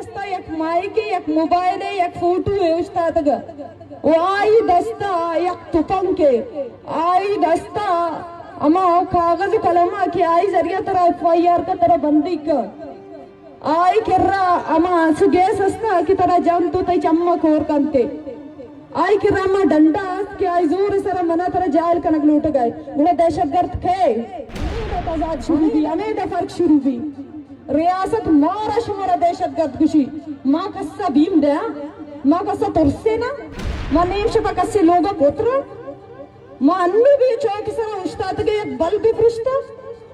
دستا یک مائک یک موبائل یک فوٹو ہے استاد کا وہ آئی دستا یک تپنگ کے آئی دستا اما کاغذ قلمہ کی آئی ذریعہ ترہ FIR کا ترہ بندی کا آئی کرا اما سگیس استا کی طرح جان تو تی چمک اور کنتے آئی کرا اما ڈنڈا کہ آئی زور سر منا طرح جائل کنک لوٹ گئے انہیں دہشت گرد کھے ہمیں تضاد شروع بھی ہمیں دا فرق شروع بھی ریاست مارا شمارا دہشت گرد کشی ماں کسا بھیم دیا ماں کسا ترسے نا ماں نیم شپا کسی لوگا پوترا ماں انو بھی چوکی سر اشتاد کے یک بل بھی فرشتا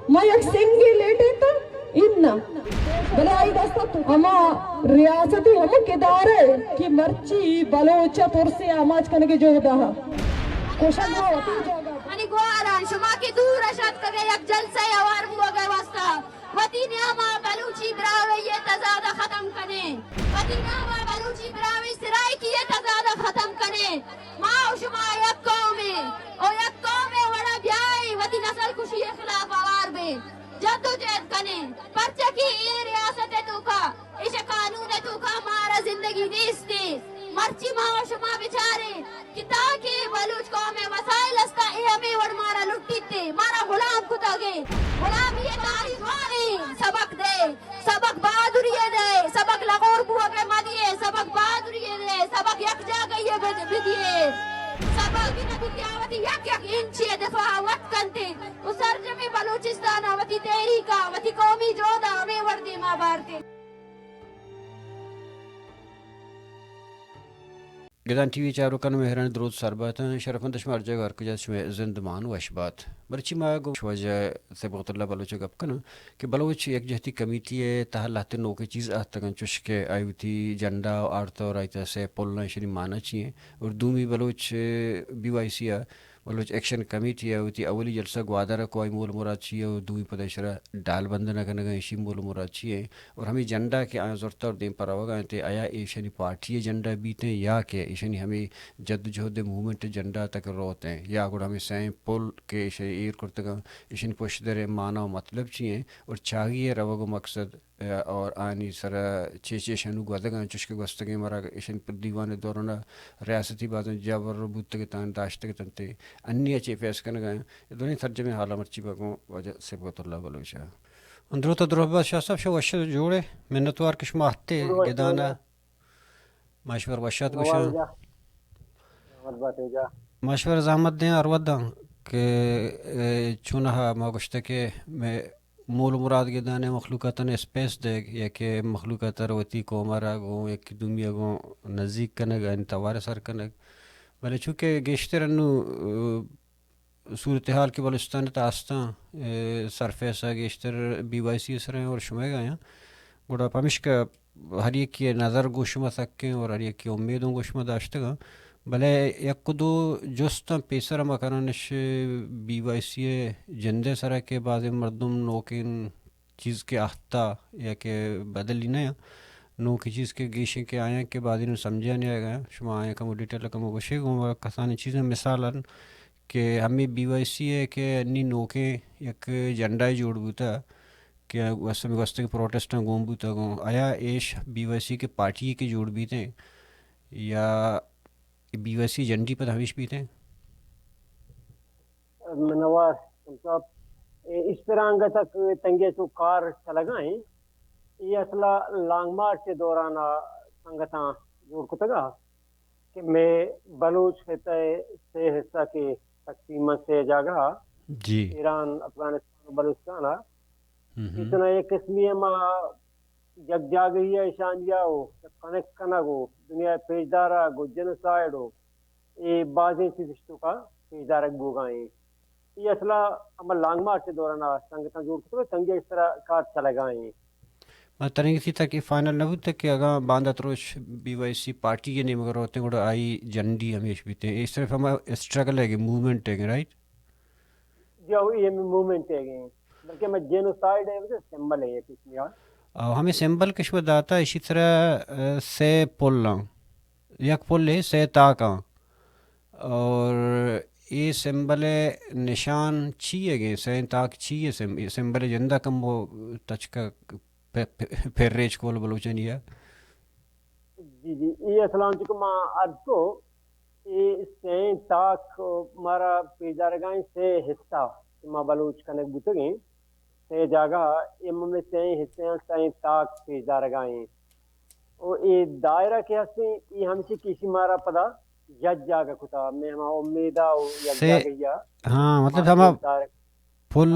ماں یک سنگی لیٹے تا اننا بلے آئی دستا تو ہما ریاستی ہم کدارے کی مرچی بلوچ ترسی آماج کنگی جو دا کوشن ہوا ہوتی جوگا منی گواران شما کی دور اشد کگے یک جلسہ یوار ہوا گئے واسطہ وطی نعمہ بلوچی براوی یہ تزادہ ختم کنے وطی نعمہ بلوچی براوی سرائی کی یہ تزادہ ختم کنے ماں شما یک قومی اور یک قومی وڑا بیائی وطی نسل کشی خلاف آوار بے جدو جہد کنے پرچہ کی یہ ریاست تو کا اس قانون تو کا مارا زندگی نیستی مرچی ماں شما بچارے کہ تاکہ بلوچ قوم وسائل استا اے ہمیں وڑ مارا لٹی تے مارا غلام کتا گے غلام یہ تاریخ وانی سبق دے سبق بہادری دے سبق لغور بوا کے مدیے سبق بہادری دے سبق یک جا گئی بدیے سبق کی نبی تیاوتی یک یک انچی دفاع وقت کنتے اس سرجمی بلوچستان وطی تحریکا وطی قومی جودا ہمیں وردی ماں بارتے گدان ٹی وی چارو کن مہران درود سربات شرفن دشمار جگہ ہر کجا شمع زندمان و اشبات برچی ما گو شوجہ سبغتullah بلوچ گپ کن کہ بلوچ یک جہتی کمیٹی ہے تہا لاتے نو کے چیز آتگن چش کے آئی تھی جنڈا آرتا اور آئیتا سے پولنا شری مانا چیئے اور دومی Baloch BYC Baloch action committee ہے ہوتی اولی جلسہ گوادارہ کو آئی مول مراد چیئے اور دومی پدیشرہ ڈالبندن کنگا ایشی مول مراد چیئے اور ہمیں جنڈا کے آئیں زورتا اور دیم پر آوگا انتے آیا ایشانی پارٹی جنڈا بیتے یا کہ ایشانی ہمیں جد جہد مومنٹ جنڈا تک روتے ہیں یا اگر ہمیں سین پول کے ایشانی ایر کرتگا ایشانی پوشدر معنی و مطلب چیئے اور چاہیے روگو مقصد اور آنی سر چیچے شنو گوادگان چشک گوستگی مرا ایشن پر دیوان دورونا ریاستی بازن جابر ربوت کے تان داشت کے تنتے انی اچے فیس کرنے گئے دونی ترجمے حالا مرچی باگوں وجہ سبغتullah بلوچا اندرو تا درہبا شاہ صاحب شو وشد جوڑے منتوار کشما ہتے گدانا ماشور وشد گوشا ماشور زحمت دیں ارود دیں کہ چونہا ما گوشتا کہ میں مول مراد گدانے مخلوقاتاً اسپیس دے یا کہ مخلوقات روتی کو ہمارا گو یا کہ دنیا گو نزدیک کنگ ان توار سر کنگ بلے چونکہ گیشتر انو صورتحال کی بلوچستان تاستان سرفیسا گیشتر BYC سر ہیں اور شمع گئے ہیں گوڑا پمش کا ہر ایک کی نظر گوشمہ سکیں اور ہر ایک کی امیدوں گوشمہ داشتگا بلے یک کدو جستا پیسر مکانش BYC جندے سرا کے بعض مردم نوکین چیز کے احتا یا کہ بدلی نیا نو کی چیز کے گیشیں کے آئیں کہ بعض انہوں سمجھا نہیں آئے گا شما آئیں کم ڈیٹیل کم گوشے گوں کسانی چیزیں مثالا کہ ہمیں BYC ہے کہ انی نوکیں یک جنڈا جوڑ بوتا کہ وسط میں وسط کے پروٹیسٹاں گون بوتا گوں آیا ایش BYC کے پارٹی کے جوڑ بیتے یا BYC جنڈی پر ہمیش بیتے ہیں منوار صاحب اس طرح تک تنگے تو کار چلگائیں یہ اصلا لانگ مارچ کے دوران سنگتاں جوڑ کو تگا کہ میں بلوچ خطے سے حصہ کے تقسیم سے جاگا جی ایران افغانستان بلوچستان اتنا ایک قسمی ما جگ جاگئی ہے شانجیا ہو کنیکٹ کنا گو دنیا پیجدارا گو جنسائڈ ہو یہ بعضیں چیزوں کا پیجدارک بوگائیں یہ اصلا ہم لانگ مارچ کے دوران سنگتاں جوڑ کرتے تنگے اس طرح کار چلے گائیں ترنگ تھی تک فائنل نہ ہوتا کہ اگر باندھا تروش BYC پارٹی کے نہیں مگر ہوتے ہیں آئی جنڈی ہمیش بیتے ہیں اس طرف ہمارا اسٹرگل ہے کہ موومنٹ ہے کہ رائٹ جی یہ موومنٹ ہے کہ بلکہ میں جینوسائڈ ہے سمبل ہے یہ کچھ نہیں ہمیں سمبل کشمہ داتا اسی طرح سے پولنا یک پول ہے سے تاکیں اور یہ سمبل نشان چیئے گئے سین تاک چیئے سمبل جندہ کم وہ ٹچ کا پھر ریچ کول بلوچن یا جی جی یہ السلام علیکم عرض کو یہ سین تاک مارا پیجارگائیں سے حصہ ما بلوچ کنک بوتگیں سے جگہ ام میں سین حصے سین تاک پیجارگائیں اور یہ دائرہ کے ہستے یہ ہم سے کسی مارا پدا یج جاگا کتا میں ہما امیدہ یج جاگیا ہاں مطلب ہما پھول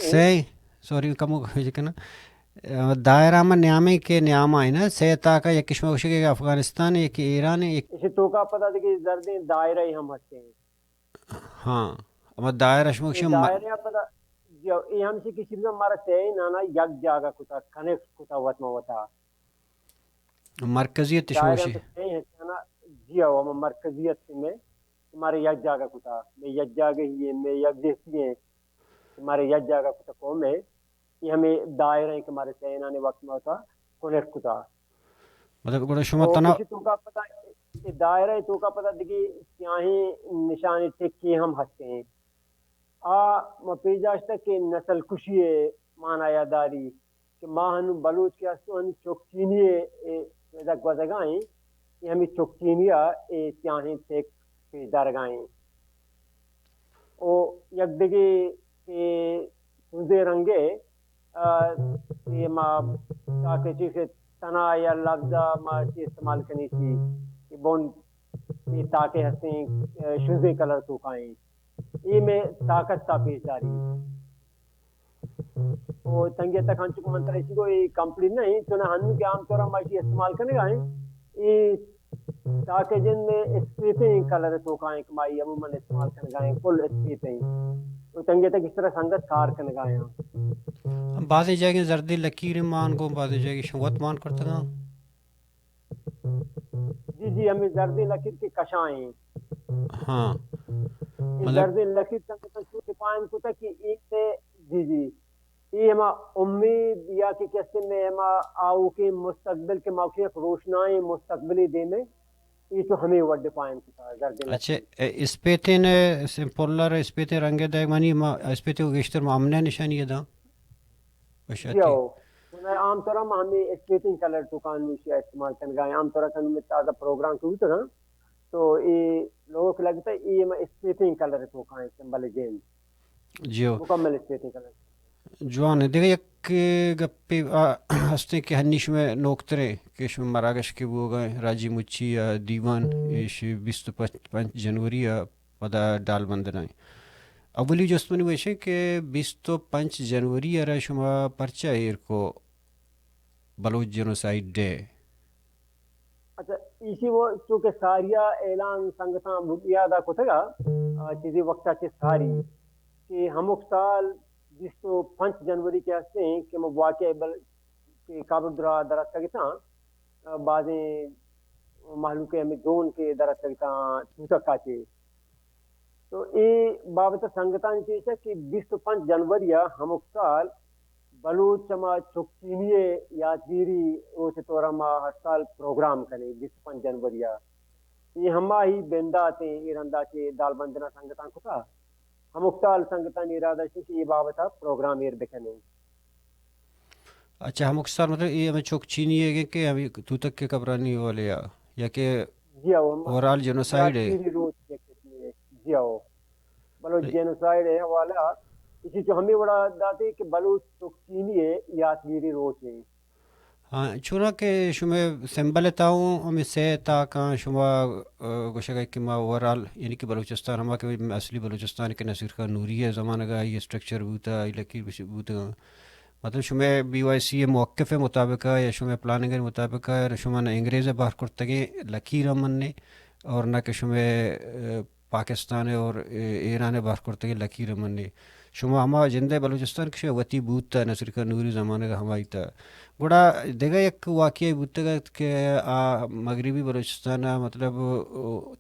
سے سوری کمو کنا دائرہ میں نیامے کے نیامہ ہے نا سیتا کا یک کشمہ کشی کہ افغانستان ہے کہ ایران ہے اسے تو کا پتہ تھا کہ زردیں دائرہ ہی ہم ہستے ہیں ہاں اما دائرہ شمہ کشی دائرہ پتہ یہ ہم سے کسی بھی مارا سے نانا یک جاگا کتا کنیکٹ کتا وطمہ وطا مرکزیت شمہ کشی دائرہ میں جی ہوا مرکزیت میں ہمارے یک جاگا کتا میں یک جاگا ہی ہے میں یک دیکھتی ہیں ہمارے یک جاگا کتا قوم ہے یہ ہمیں دائرہ ہے کہ ہمارے سینانے وقت میں ہوتا کنیکٹ کتا مطلب گوڑا شما تنا تو کا پتہ دائرہ تو کا پتہ دیکھیں سیاہیں نشانی ٹکی ہم ہستے ہیں پیجاشتا کہ نسل کشی ہے مانا یاداری کہ ماں ہنو بلوچ کے ہستو ہنو چوکچینی ویدک وزگائیں یہ ہمیں چوکچینیا سیاہیں ٹک پیجدارگائیں او یک دیگے کہ سوزے رنگے یہ ماں تاکہ چیزیں تنا یا لفظہ ماں چیز استعمال کرنی تھی کہ بون یہ تاکہ ہستیں شوزے کلر تو کھائیں یہ میں طاقت تا پیش داری اور تنگی تک ہنچو کو منتر اسی کو یہ کمپلیٹ نہیں چونہ ہنو کے عام طورہ ماشی استعمال کرنے گائیں یہ تاکہ جن میں اسپیٹیں کلر تو کھائیں کمائی عموماً استعمال کرنے گائیں کل اسپیٹیں تو تنگی تک اس طرح سنگت کار کرنے گائیں بعضی جگہ زردی لکیر مان کو بعضی جگہ شوت مان کرتا گا جی جی ہمیں زردی لکیر کی کشائیں ہاں زردی لکیر تنگی تک چھوٹے پائن کو تک کہ ایک سے جی جی یہ ہما امید یا کہ کسی میں ہما آؤ کے مستقبل کے موقع روشنائیں مستقبلی دے میں یہ تو ہمیں وڈ پائن کو تھا اچھا اس پہ تین سمپولر اس پہ تین رنگ دے مانی اس پہ تین گشتر معاملہ نشانی ہے دا جاؤ عام طور ہم ہمیں اسپیٹنگ کلر تو کانوشی استعمال کرنے گئے عام طور ہم تازہ پروگرام کو ہوتا نا تو یہ لوگوں کو لگتا ہے یہ ہمیں اسپیٹنگ کلر تو کھائیں سمبل جین جیو مکمل اسپیٹنگ کلر جوان ہے دیکھا یک گپی ہستے کہ ہنیش میں نوکترے کہ شما مراگش کے وہ گئے راجی مچھی یا دیوان ایش 25 جنوری یا پدا ڈالبندن آئیں اولی جو استمانی ویشے کہ 25 جنوری ارہ شما پرچہ ایر کو بلوچ جنوسائیڈ ڈے اچھا اسی وہ چونکہ ساریہ اعلان سنگتاں یادہ کو تھا چیزی وقتہ چیز ساری کہ ہم اکسال 25 جنوری کے ہستے ہیں کہ مواقع کہ کابل درات تگتا بعضیں محلوق ہمیں زون کے درات تگتا چوتک کاچے تو یہ بابت سنگتان چیز ہے کہ 25 جنوری ہم اکسال بلوچ چما چکچینیے یادگیری روچ طورہ ما ہر سال پروگرام کریں 25 جنوری یہ ہما ہی بندات ہیں ایرندہ کے دالبندنا سنگتان کو تھا ہم اکسال سنگتان ارادہ سے کہ یہ بابتا پروگرام ایر بکنے اچھا ہم اکسال مطلب یہ ہمیں چکچینی ہے کہ ہمیں تو تک کے کبرانی والے یا کہ اورال جنوسائیڈ ہے جی آؤ بلوچ جینوسائیڈ ہے والا اسی جو ہمیں بڑا داتے کہ بلوچ چکچینی ہے یادگیری روچ ہے ہاں چونہ کہ شما سمبل تاؤں ہمیں سے تاکاں شما گوشہ کہ ما اورال یعنی کہ بلوچستان ہما کہ اصلی بلوچستان کے نصیر کا نوری ہے زمانہ گا یہ سٹرکچر بوتا یہ لکیر بوتا مطلب شما BYC موقف مطابق ہے یا شما پلاننگ مطابق ہے شما نہ انگریز باہر کرتگیں لکیر من نے اور نہ کہ شما پاکستان اور ایران باہر کرتگیں لکیر من نے شما ہما جندہ بلوچستان کشے وطی بوتا نصیر کا نوری زمانہ کا ہمائی تا گوڑا دیگا یک واقعی بوتا گا کہ مغربی بلوچستان مطلب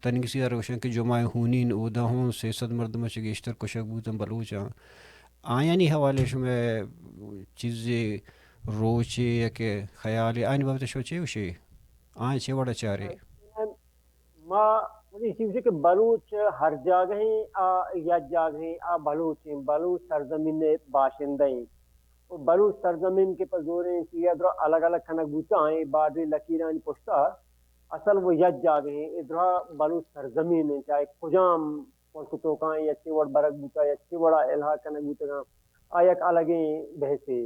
تنگسی روشن کہ جمعہ ہونین اودا ہوں 600 مردمہ چگیشتر کشک بوتا بلوچ آیا نہیں حوالے شما چیزیں روچے یا کہ خیال آئین بابتا شوچے وشے آئین چھے وڑا چارے ما مجھے چیز ہے کہ بلوچ ہر جاگہیں یا جاگہیں بلوچ ہیں بلوچ سرزمین باشندہ ہیں اور بلوچ سرزمین کے پزوریں سیادر الگ الگ کھنک بوتا ہیں بادری لکیران پشتا اصل وہ یج جاگے ہیں ادھرا بلوچ سرزمین ہے چاہے کجام پلکتوں کا یا چیوڑ برگ بوتا یا چیوڑا الہا کنگ بوتا آیک الگیں بحثے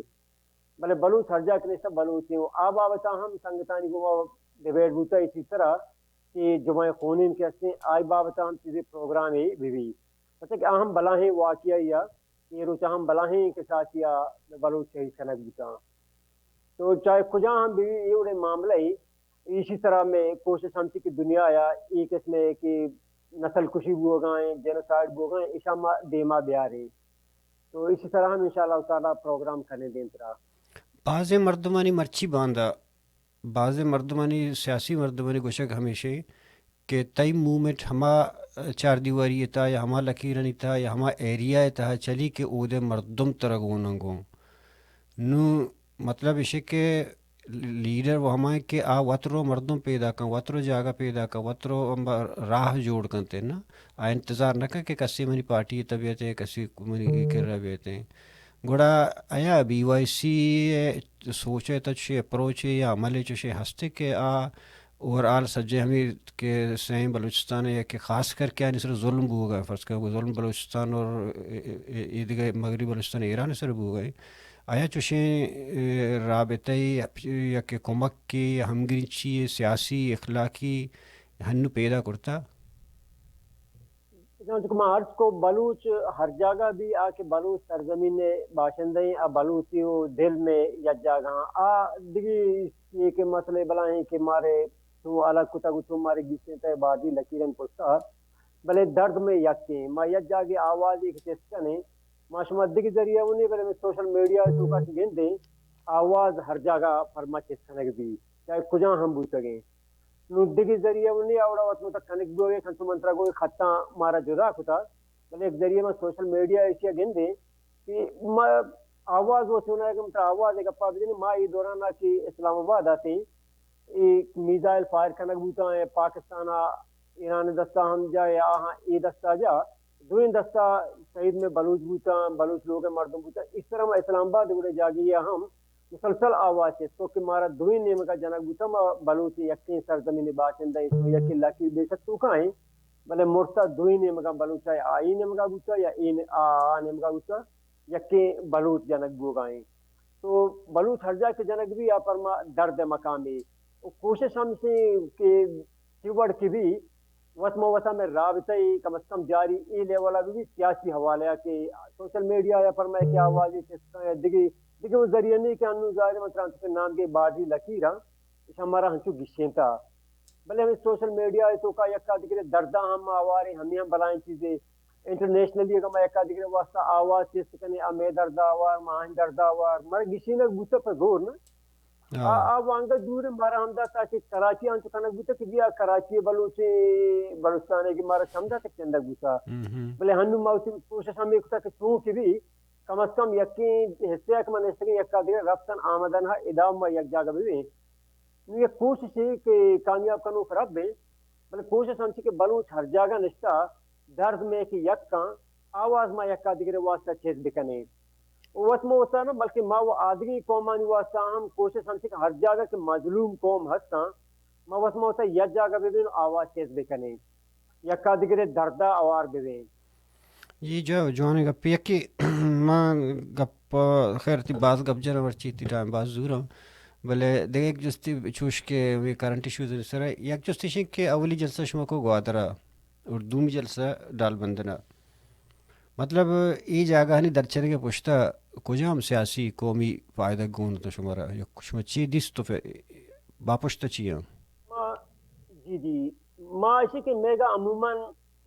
بلے بلوچ ہر جا کے سب بلوچ ہیں آب آبتا ہم سنگتانی کو ڈیبیٹ بوتا اسی طرح کہ جمعہ خونین کے ہستے آئی بابتا ہم چیزیں پروگرام ہی بھی پتہ کہ اہم بلاہیں واقعہ یا یہ روچہ ہم بلاہیں کے ساتھ یا بلوچ شہید کنک بوتا تو چاہے کجا ہم بھی یہ اڑے معاملہ ہی اسی طرح میں کوشش ہم کی دنیا یا ایک اس میں کہ نسل کشی بھی ہو گئے جینوسائیڈ بھی ہو گئے اشام دیما بیار ہیں تو اسی طرح ہم انشاءاللہ تعالیٰ پروگرام کرنے دیں طرح بعض مردمانی مرچی باندھا بعض مردمانی سیاسی مردمانی گوشک ہمیشہ کہ تئی موومنٹ ہما چار دیواری تھا یا ہما لکیرانی تھا یا ہما ایریا تھا چلی کہ او دے مردم ترگونگوں نو مطلب اسے کہ لیڈر وہ ہمائیں کہ آ وطرو مردم پیدا کن وطرو جاگہ پیدا کن وطرو راہ جوڑ کنتے نا آ انتظار نہ کہ کسی منی پارٹی طبیعت ہے کسی منی کر رہے ہیں گوڑا آیا بی وائی سی سوچے تچے اپروچ ہے یا عمل چشے ہستے کہ آ اوور آل سجے ہمیں کہ سہیں بلوچستان ہے کہ خاص کر کے آنے سر ظلم بو گئے فرض کر ظلم بلوچستان اور دیگر مغربی بلوچستان ایران سر بو گئے آیا چوشیں رابطۂ یا کہ کمک کی ہمگری چی سیاسی اخلاقی ہنو پیدا کرتا عرض کو بلوچ ہر جگہ بھی آ کے بلوچ سرزمین باشندے بلوچی دل میں یا جگہ آ دیگی یہ کہ مسئلے بلائیں کہ مارے تو الگ کتا گتو مارے گیسے تے بادی لکیران پوستا بلے درد میں یقین ما یک جاگے آواز ایک چسکنے ماشما دیگی ذریعہ انہیں بلے میں سوشل میڈیا تو کا گن دیں آواز ہر جگہ فرما چسکنے بھی چاہے کجا ہم بوتا گئے دیگی ذریعہ انہیں آوڑا وقت مطلب کنک بھی ہوئے کھنسو منترہ کوئی خطہ مارا جدا کتا بلے ایک ذریعہ میں سوشل میڈیا ایسیا گن دیں کہ آواز وہ سنا ہے کہ مطلب آواز ایک اپا بھی ما ای دورانا کی اسلام آباد آتے ایک میزائل فائر کنک بوتا ہے پاکستان ایران دستہ ہم جائے آہاں ای دستہ جا دوین دستہ شہید میں بلوچ بوتا بلوچ لوگ مردم بوتا اس طرح میں اسلام آباد اڑے جاگی ہم مسلسل آواز ہے تو کہ مارا دوین نیم کا جنک بوتا ما بلوچ یقین سرزمین باشندہ تو یقین لاکی بے شک تو کھائیں بلے مرتا دوین نیم کا بلوچ ہے آئی نیم کا بوتا یا این آ نیم کا بوتا یقین بلوچ جنک بو گائیں تو بلوچ ہر جا کے جنک بھی یا پر درد مقامی کوشش ہم سے کہ چیوڑ کی بھی وطم وطا میں رابطۂ کم از کم جاری ای لیولا بھی سیاسی حوالہ کہ سوشل میڈیا یا فرمائے کہ آوازی چسکا یا دیگی وہ ذریعہ نہیں کہ انو ظاہر مطلب کے نام کے بادی لکیرہ اس ہمارا ہنچو گشیں تھا بلے ہمیں سوشل میڈیا تو کا یکا دیکھے دردہ ہم آوارے ہمیں ہم بلائیں چیزیں انٹرنیشنلی اگر میں یکا دیکھے واسطہ آواز چیز کنے میں دردہ آوار ماہن دردہ آوار مرا گشیں لگ بوتا پر زور نا آب وانگا دور مارا ہمدہ تاکہ کراچی آنچو کنک بوتا کہ بیا کراچی بلوچی بلوچستان ہے کہ مارا سمدہ تک چندک بوتا بلے ہنو موتی کوشش ہمیں کتا کہ چون کی بھی کم از کم یقین حصہ کہ من حصہ یکا دیگر رفتن آمدن ہے ادام میں یک جاگہ بھی یہ کوشش ہے کہ کامیاب کنو خراب بھی بلے کوشش ہم کہ بلوچ ہر جاگہ نشتا درد میں کہ یک کان آواز میں یکا دیگر واسطہ چیز بکنے وقت میں ہوتا ہے نا بلکہ ما وہ آدمی قومانی واسطہ ہم کوشش ہم کہ ہر جاگہ کہ مظلوم قوم ہستا ما وقت میں ہوتا ہے یک جاگہ بھی آواز چیز بکنے یکا دیگر دردہ آوار بھی یہ جو جوانے گپ یکی ماں گپ خیر تی بعض گپ جرا ورچی تی ٹائم بعض زورا بلے دیکھ ایک جستی چوش کے وی کرنٹ ایشوز سر یک جستی شنک کہ اولی جلسہ شما کو گوادرہ اور دومی جلسہ ڈالبندنا مطلب ای جاگہ نہیں درچنے کے پوچھتا کجا ہم سیاسی قومی فائدہ گون تو شمارا یا شما چی دیس تو باپشتا چیئے جی ما اسی کہ میگا عموماً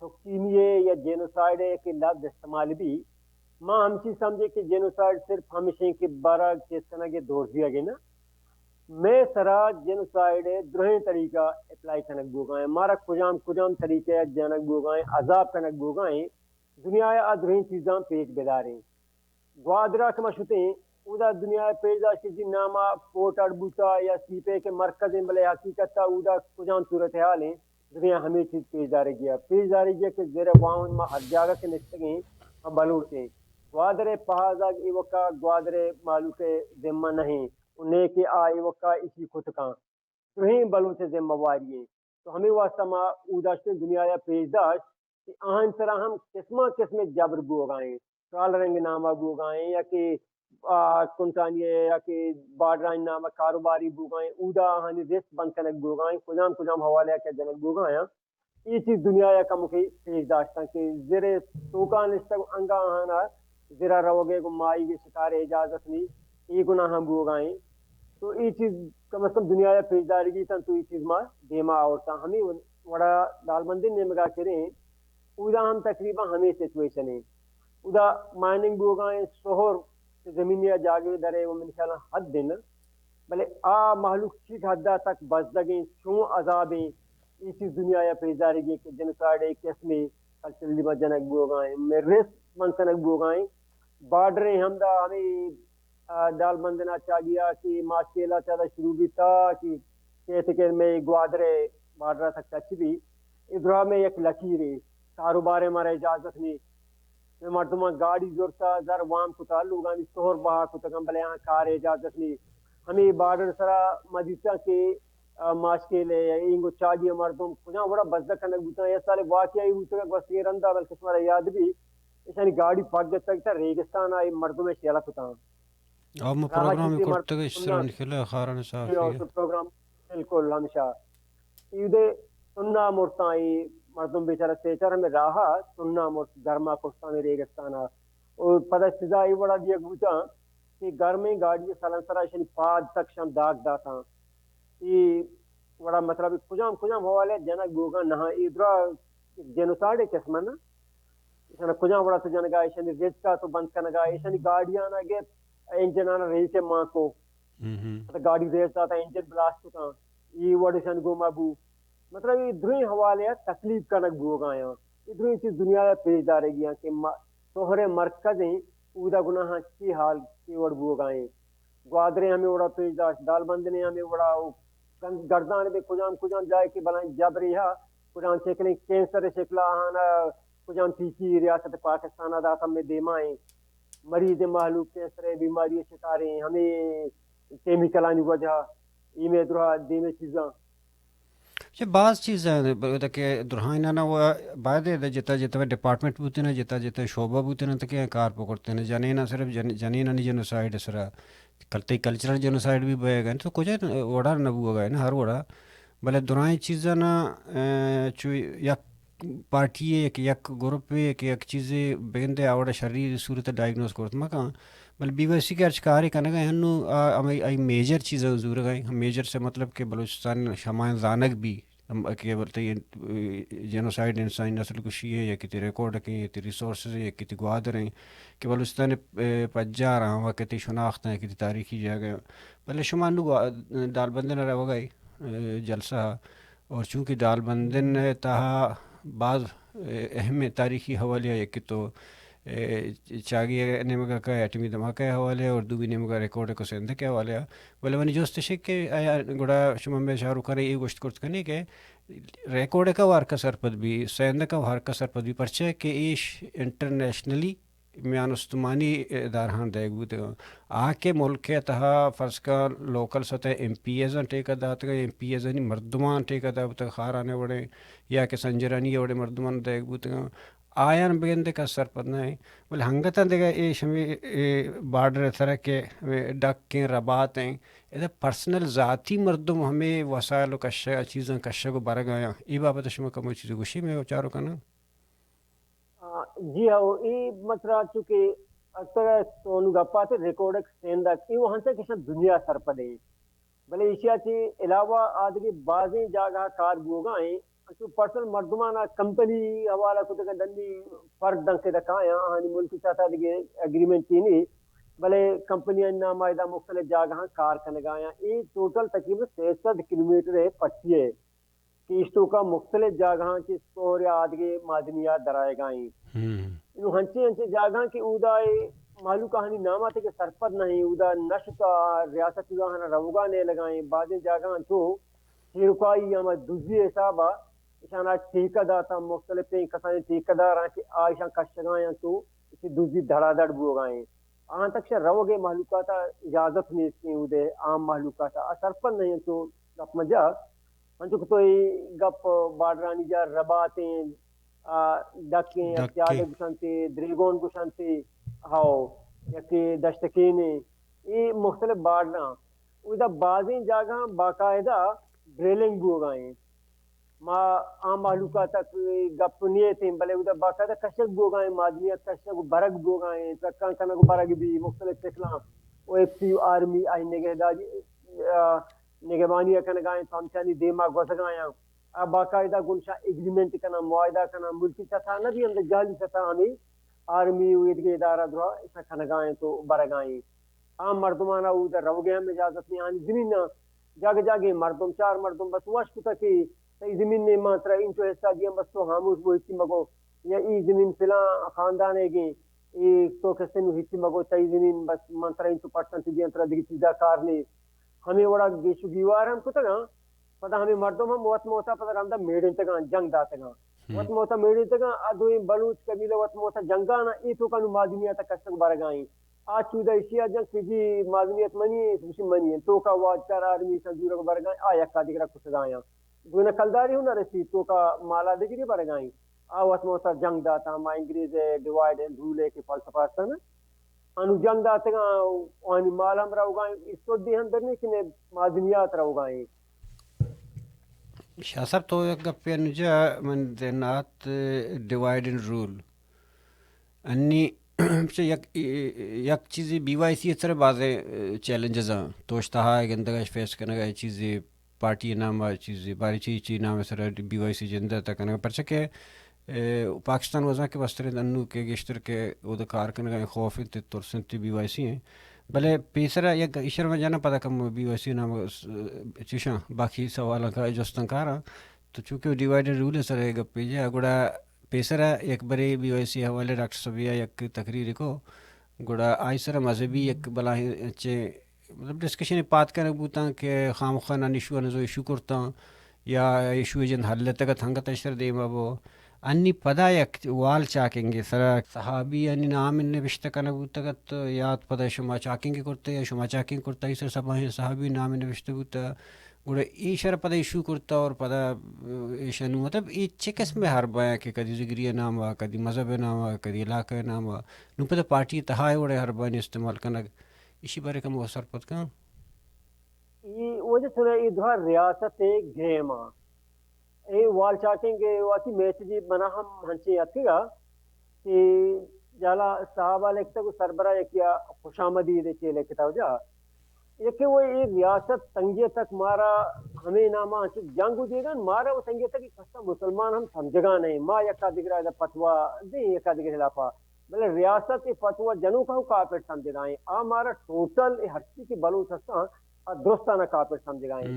تقسیمیے یا جینوسائیڈ ہے کہ لفظ استعمال بھی ماں ہم چیز سمجھے کہ جینوسائیڈ صرف ہمیشہ کے 12 چیز کنا کے دور دیا گیا نا میں سرا جینوسائیڈ ہے درہیں طریقہ اپلائی کنک بوگائیں مارا کجام طریقہ جنک بوگائیں عذاب کنک بوگائیں دنیا درہیں چیزاں پیش بیداریں گوادرہ کے مشہوتے اودا دنیا پیش جی نامہ پورٹ اڈبوتا یا سیپے کے مرکز بلے حقیقت تا اودا کجام صورتحال ہیں دنیا ہمیں چیز پیش دارے گیا کہ زیر واؤن ما ہر جاگہ کے نشتگیں ہم بلوچ ہیں گوادر پہازا ای وقا گوادر معلوم کے ذمہ نہیں انہیں کہ آئی وقا اسی خود کان ترہیں بلوچ ذمہ واری ہیں. تو ہمیں واسطہ ما اوداشتے دنیا یا پیش داشت کہ آہن سرا ہم قسم جبر بوگائیں کال رنگ نامہ بوگائیں یا کہ کنتانی یا کہ بارڈرائن نامہ کاروباری بوگائیں اودا آہنی رسک بند کنک بوگائیں کجام حوالے کے جنک بوگائیں. یہ چیز دنیا یا کم کی پیش داشتاں کہ زیر توکان اس تک انگا آہانا زیرہ روگے کو مائی کے شکار اجازت نہیں یہ گناہ ہم بوگائیں. تو یہ چیز کم از کم دنیا یا پیش داری کی تن تو یہ چیز ماں دیما آورتا ہمیں وڑا دالبندین نے مگا کریں اودا ہم تقریباً ہمیں سیچویشن ہیں اودا مائننگ بوگائیں شہر زمینیا جاگے درے وہ من خیال حد دن بلے آ محلوق چیز حدہ تک بزدگیں چون عذابیں یہ چیز دنیا یا پیش داری کی کہ جنسائڈ ایک قسمی کلچر لیما جنک بوگائیں میں رسک منسنک بوگائیں بارڈریں ہم دا ہمیں دال بندنا چاہ گیا کہ ماسکیلا چاہتا شروع بھی تھا کہ کہتے کہ میں گوادرے بارڈرہ تک چچ بھی ادھرا میں ایک لکیرے کاروبار ہمارا اجازت نہیں میں مردمہ گاڑی زورتا زر وام کتا لوگاں بھی سہر بہا کتا کم بلے یہاں کار اجازت نہیں ہمیں بارڈر سرا مدیسہ کے ماسکیلے یا انگو چاہ گیا مردم کجاں بڑا بزدہ کنک بوتا ہے یہ سالے واقعی ہوتا ہے بس یہ رندہ بلکہ سمارا یاد بھی اسانی گاڑی پاک جتا ہے ریگستان آئی مردم شیلہ کتا ہوں اما پروگرام کرتے گئے اس طرح نکھلے خارن صافی ہے پروگرام بالکل ہمیشہ ایدے سننا مرتائی مردم بیچارہ سیچار ہمیں راہا سننا مرت گرما کستان ریگستانا اور پتہ سزائی بڑا دیا گوتا کہ گرمی گاڑی سالن سرا شنی پاد تک شم داغ داتا یہ بڑا مطلب کجام حوالے جنک گوگا نہا ادرا جنوساڑے قسمہ نا اسانا کجام بڑا تو جنگا شنی رجکا تو بند کنگا شنی گاڑیانا گے انجن آنا رہی سے ماں کو گاڑی ریس آتا انجن بلاسٹ ہوتا یہ وڑشن گو مابو مطلب یہ دھوئیں حوالے تکلیف کنک بوگا ہیں یہ دھوئیں چیز دنیا پیش دارے گیا کہ توہرے مرکز ہیں اودا گناہ کی حال کی وڑ بوگا ہیں گوادرے ہمیں وڑا پیش داشت دال بندنے ہمیں وڑا گردان میں کجام جائے کہ بلائیں جب رہا کجام شکلیں کینسر شکلہ آنا کجام پیچی ریاست پاکستان داتا میں دیمائیں مریض معلوم کینسر بیماری شکاریں ہمیں کیمیکلانی وجہ یہ میں درہا دیمے چیزاں بعض چیزیں کہ درہائنا نا وہ بعد جتا ڈپارٹمنٹ بوتے نا جتا شعبہ بوتے نا تو کیا کار پکڑتے ہیں جنینا صرف جنینا نہیں جنوسائڈ سرا کلچرل جنوسائڈ بھی بے گئے تو کچھ وڑا نہ بو گئے نا ہر وڑا بلے درائیں چیزاں نا چو یک پارٹی ہے کہ یک گروپ ہے کہ یک چیزیں بگندے آوڑا شریر صورت ڈائگنوز کرتے مکان بل بی وائی سی کے ارچکاری کرنے گئے ہنو آئی میجر چیزیں حضور گئے میجر سے مطلب کہ بلوچستان شمائن زانک بھی کہ بولتے ہیں جینوسائڈ انسانی نسل کشی ہے یا کتی ریکارڈ ہیں یا کتی ریسورسز ہیں یا کتی گوادر ہیں کہ بلوچستان پجا رہا ہوا کتی شناخت ہیں کتی تاریخی جگہ پہلے شما نو دال بندن رہا گئی جلسہ اور چونکہ دال بندن تاہا بعض اہم تاریخی حوالے ایک تو چاگی نمگا کا ایٹمی دھماکہ حوالے اور دوبی نمگا ریکارڈ کو سندھ کے حوالے بولے ونی جوست شک کے آیا گڑا شما میں شاہ رخ کرے یہ گوشت کرت کرنے کہ ریکارڈ کا وار کا سرپد بھی سیند کا وار کا سرپد بھی پرچہ کہ ایش انٹرنیشنلی میان استمانی ادارہان دیکھ بوتے گا آ کے ملک تہا فرض کا لوکل سطح ایم پی ایزاں ٹیکہ دات گئے ایم پی ایزانی مردمان ٹیکہ دا بوتے خارانے وڑے یا کہ سنجرانی وڑے مردمان دیکھ بوتے گا آیان بگندے کا سرپد نہ ہے بل ہنگتاں دے گا ایش ہمیں بارڈر طرح کے ڈکیں ربات ہیں ادھا پرسنل ذاتی مردم ہمیں وسائل و کشہ چیزاں کشہ کو برگ آیا ای بابت شما کمو چیزیں گوشی میں چارو کنا جی ہاں یہ مطلب چونکہ اکثر سونو گپا سے ریکارڈک سیندک یہ وہاں سے کشن دنیا سرپد ہے بلے ایشیا چی علاوہ آدھگی بازیں جاگہ کار گوگا ہیں تو پرسنل مردمانہ کمپنی حوالہ کو تکا دندی فرد دنگ سے دکھایا ہانی ملکی چاہتا دیگے اگریمنٹ تینی بلے کمپنیاں نامائدہ مختلف جاگہ کار کنگایا یہ ٹوٹل تقریبا 600 کلومیٹر ہے پٹی ہے کہ اس تو کا مختلف جاگہ کی سور یا آدھگے معدنیات درائے گائیں انہوں ہنچے جاگہ کی اودائے معلوم کہانی نامہ تھے کہ سرپد نہیں اودا نشتا ریاست جاہاں روگا نے لگائیں بعض جاگہ تو شیرکائی یا دوزی حسابہ اشانہ ٹھیکہ داتا مختلف پین کسانی ٹھیکہ دار ہیں کہ آئیشاں کشگائیں تو اسی دوزی دھڑا دھڑ بوگائیں آن تک روگے محلوقاتا اجازت نہیں اس کی اودے عام محلوقاتا سرپد نہیں تو گپ مجا انچک تو گپ باڈرانی جا رباتیں ڈکیں اتیاد گشنتے دریگون گشنتے ہاؤ یکی دشتکینے یہ مختلف باڈنا ادھا بعضیں جگہ باقاعدہ ڈریلنگ بھی ہو گئے ما عام معلومات تک گپ نہیں تھے بلے ادھا باقاعدہ کشک بھی ہو گئے معدنیت کشک برگ بھی ہو گئے ترکان کنک برگ بھی مختلف شکلان وہ ایک سی آرمی آئی نگہبانی کن گائیں تو ہمچانی دیما گوز گائیں اب باقاعدہ گنشا ایگریمنٹ کنا معاہدہ کنا ملکی سطح نہ بھی اندر جہلی سطح ہمیں آرمی وید کے ادارہ درا ایسا کن گائیں تو برگائیں عام مردمانہ ادھر رو گئے ہم اجازت نہیں آنی زمین جاگ جاگے مردم چار مردم بس وشک تک تی زمین نے ماترا انچو حصہ دیا بس تو خاموش وہ ہچی مگو یا ای زمین فلاں خاندان ہے گے ایک تو کسی نو ہچی مگو تی زمین بس ماترا انچو پرسنٹ دیا انترا دیکھ چیزا کارنے ہمیں وڑا گیشو گیوار ہم کتا گا پتا ہمیں مردم ہم وقت موتا پتا رامدہ میڈن تگا جنگ داتا گا وقت موتا میڈن تگا ادوئی بلوچ قبیلہ وقت موتا جنگانا ای تو کنو مادنیاتا کشتک بارگائیں آج چودہ اشیاء جنگ فیجی مادنیت منی ہے سوشی منی ہے تو کا واجتر آرمی سنجورہ کو بارگائیں آیا کا دیکھ رکھ کسگائیں دونا کلداری ہوں نہ رسی تو کا مالا دیکھ بارگائیں وقت موتا جنگ داتا ہم انگریز ڈیوائیڈ اینڈ رول ہے کہ فلسفہ سن انو جنگ داتے گا وانی مال ہم رہو گائیں اس کو دی ہم درنی کنے مادنیات رہو گائیں شاہ صاحب تو یک گپی انجا من دینات ڈیوائیڈ اینڈ رول انی یک چیزی بی وائی سی طرح بعضیں چیلنجز ہیں توشتہا گندگاش فیس کرنے گا چیزی پارٹی نام چیزی باری چی نام سر بی وائی سی جندہ تک کرنے گا پرچہ کہ پاکستان وزاں کے بسترین انو کے گشتر کے او کار کرنے گا خوف تے ترسن تے بی وائی سی ہیں بلے پیسرا یک اشر میں جانا پتا کم بی وائی سی نام چیشاں باقی سوالاں کا جستن کارا تو چونکہ ڈیوائیڈ رول ہے سر گپ پیجے گوڑا پیسرا یک بری بی وائی سی حوالے ڈاکٹر صبیہ یک تقریر کو گوڑا آئی سر مذہبی یک بلا اچھے مطلب ڈسکشن بات کرنے بوتاں کہ خام خانہ ایشو نزو ایشو کرتا یا ایشو جن حل تگت ہنگت اشتر دے بابو انی پدا یک وال چاکیں گے سر صحابی انی نام ان نوشتہ کنگ بوتگت یاد پدا شما چاکیں گے کرتے یا شما چاکیں کرتا ای سر سباہیں صحابی نام نوشتہ بوتا گوڑا ای شر پدا ایشو کرتا اور پدا ایشنو مطلب ای چھ قسم ہر بایا کہ کدی زگری نام وا کدی مذہب نام وا کدی علاقہ نام وا نو پدا پارٹی تہائے وڑے ہر بانی استعمال کنگ اسی بارے کم اثر پت کہاں ای وجہ سنے ای دوہا ریاست گھیما ای وال چاکیں گے واتی میچ جی بنا ہم ہنچے یاتی گا کہ جالا صحابہ لکھتا کو سربراہ یکیا خوش آمدید چیلے کتاو جا یکی وہ ای ریاست تنگی تک مارا ہمیں نامہ ہنچے جنگو دے گا مارا وہ تنگی تک کسا مسلمان ہم سمجھگا نہیں ما یکا دیکھ رہا ہے پتوا دیں یکا دیکھ خلافہ بلے ریاست فتوا جنوں کا کافر سمجھ گائیں ہمارا ٹوٹل ہرچی کی بلوچستان درستانہ کافر سمجھ گائیں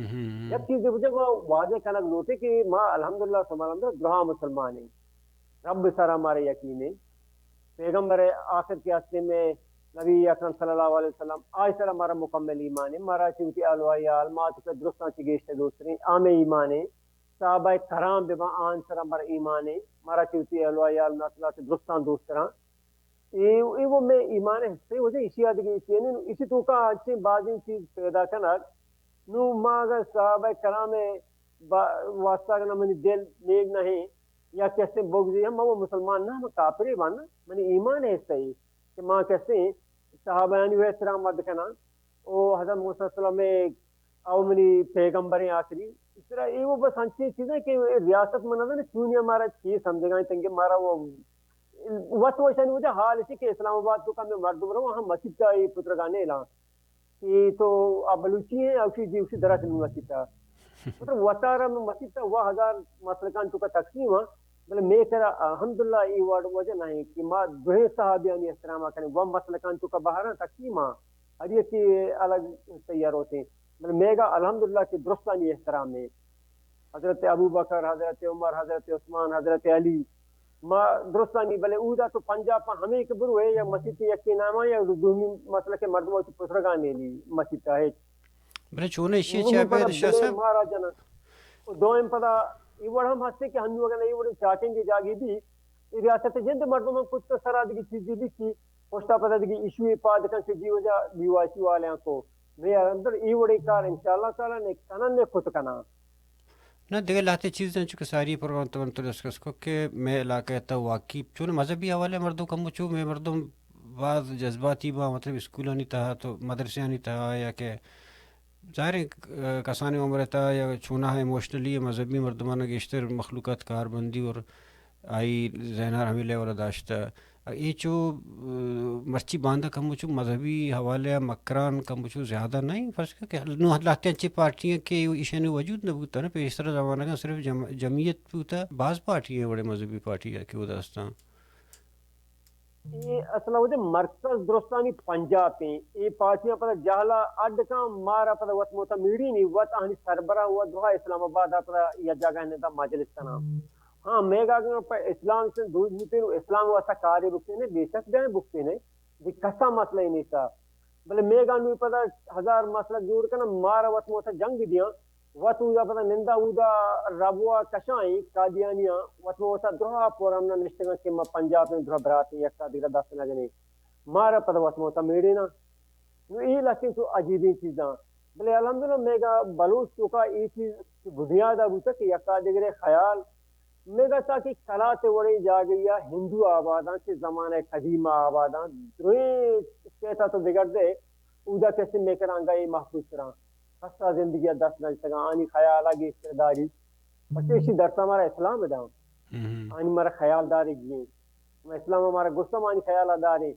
یک چیز مجھے وہ واضح کنک لوٹے کہ ما الحمدللہ سبحان اللہ درہا مسلمان ہیں رب سر ہمارے یقین ہے پیغمبر آخر کے ہستے میں نبی اکرم صلی اللہ علیہ وسلم آج سر ہمارا مکمل ایمان ہے مارا چوتی علوائیال مات پہ درستان چی گیشتے دوسریں عام ایمان ہے صحابہ کرام بما آن سر ہمارا ایمان ہے مارا چوتی علوائیال ناصلہ سے درستان دوسران یہ وہ میں ایمان حصے ہو جائے اسی آدھے گئی اسی تو کا اچھے بعضی چیز پیدا کرنا نو ما اگر صحابہ کرام واسطہ کرنا منی دل نیک نہیں یا کیسے بغضی ہم وہ مسلمان نہ ہم کافر بانا منی ایمان ہے حصہ ہی کہ ماں کیسے صحابہ یعنی وہ احترام مد کرنا او حضرت موسیٰ صلی اللہ علیہ وسلم او منی پیغمبر آخری اس طرح یہ وہ بس ہنچی چیزیں کہ ریاست منظر نے کیوں نہیں ہمارا چیز سمجھے گا تنگے ہمارا وہ وقت وشانی مجھے حال اسی کہ اسلام آباد تو کا میں مردم رہا ہوں وہاں مسجد کا یہ پترگانے اعلان کہ تو آپ بلوچی ہیں اوشی جی اسی درہ چلو مسجد کا مطلب وطارہ میں مسجد کا وہ ہزار مسلکان تو کا تقسیم ہاں مطلب میں کرا الحمدللہ یہ وارڈ وجہ نہیں کہ ما دوہے صحابیانی احترامہ کریں وہ مسلکان تو کا باہر تقسیم ہاں ہر یہ کی الگ تیار ہوتے ہیں مطلب میں گا الحمدللہ کہ درستانی احترام میں حضرت ابو بکر حضرت عمر حضرت عثمان حضرت علی ما درستانی بلے اودا تو پنجاب ہمیں ایک برو ہے یا مسجد یکی نامہ یا دومی مسئلہ کے مردموں سے پسرگانے لی مسجد کا ہے بلے چونے اشیاء چاہ پہ رشاہ صاحب مہارا جنا دوئم پدا یہ وڑ ہم ہستے کہ ہنو اگر نہیں وڑ چاکیں گے جاگی بھی ریاست جند مردموں کچھ تو سرا دیگی چیزی لکھی پوشتا پتا دیگی ایشوی پا دکھن سے جی وجہ بی وائی سی والے کو میں اندر ای وڑی کار انشاءاللہ تعالی نے کنن نے خود کنا نہ دیگر لاتے چیزیں چونکہ ساری پروان تو ڈسکس کو کہ میں علاقہ تا واقعی چون مذہبی حوالے مردوں کم چوں میں مردوں بعض جذباتی با مطلب اسکولوں نہیں تھا تو مدرسے نہیں تھا یا کہ ظاہر کسان عمر تھا یا چھونا ہے ایموشنلی مذہبی مردمانہ گیشتر مخلوقات کار بندی اور آئی ذہنار حمیلے والا داشتہ یہ چو مرچی باندھا کم چو مذہبی حوالے مکران کم چو زیادہ نہیں فرض کہ نو لاتے اچھی پارٹیاں کہ ایشانی وجود نہ ہوتا نا پہ اس طرح زمانہ کا صرف جمعیت ہوتا بعض پارٹیاں بڑے مذہبی پارٹی ہے کہ وہ داستان یہ اصل وہ مرکز درستانی پنجاب پہ یہ پارٹیاں پتہ جہلا اڈ کا مارا پتہ وت موتا میڈی نہیں وت آنی سربراہ ہوا دعا اسلام آباد پتہ یا جگہ نے دا مجلس کا نام ہاں میگا اسلام سے دور ہوتے اسلام واسطہ کاری بکتے نے بے شک دیں بکتے نے یہ کسا مسئلہ ہی نہیں تھا بلے میگا نوی پتہ ہزار مسئلہ جوڑ کر مارا وت موتا جنگ دیا وت اودا پتہ نندا اودا ربوا کشائیں قادیانیاں وت موتا دعا پورامنا نشتگاں کہ میں پنجاب میں دعا براتی یک دیگا دست لگنے مارا پتہ وت موتا میڑے نا نو یہ لگتے تو عجیبی چیزاں بلے الحمدللہ میگا بلوچ چکا یہ چیز بنیاد ابو تک کہ یک دیگر خیال میگا تاکہ کلاتے وڑی جا گیا ہندو آباداں کے زمانہ قدیمہ آباداں درویں کہتا تو بگڑ دے اودا کیسے میں کرانگا یہ محفوظ کران خستہ زندگی دست نہ سکا آنی خیال آگی استعداری پچیشی درتا ہمارا اسلام دا آنی ہمارا خیال داری گئے اسلام ہمارا گستم آنی خیال داری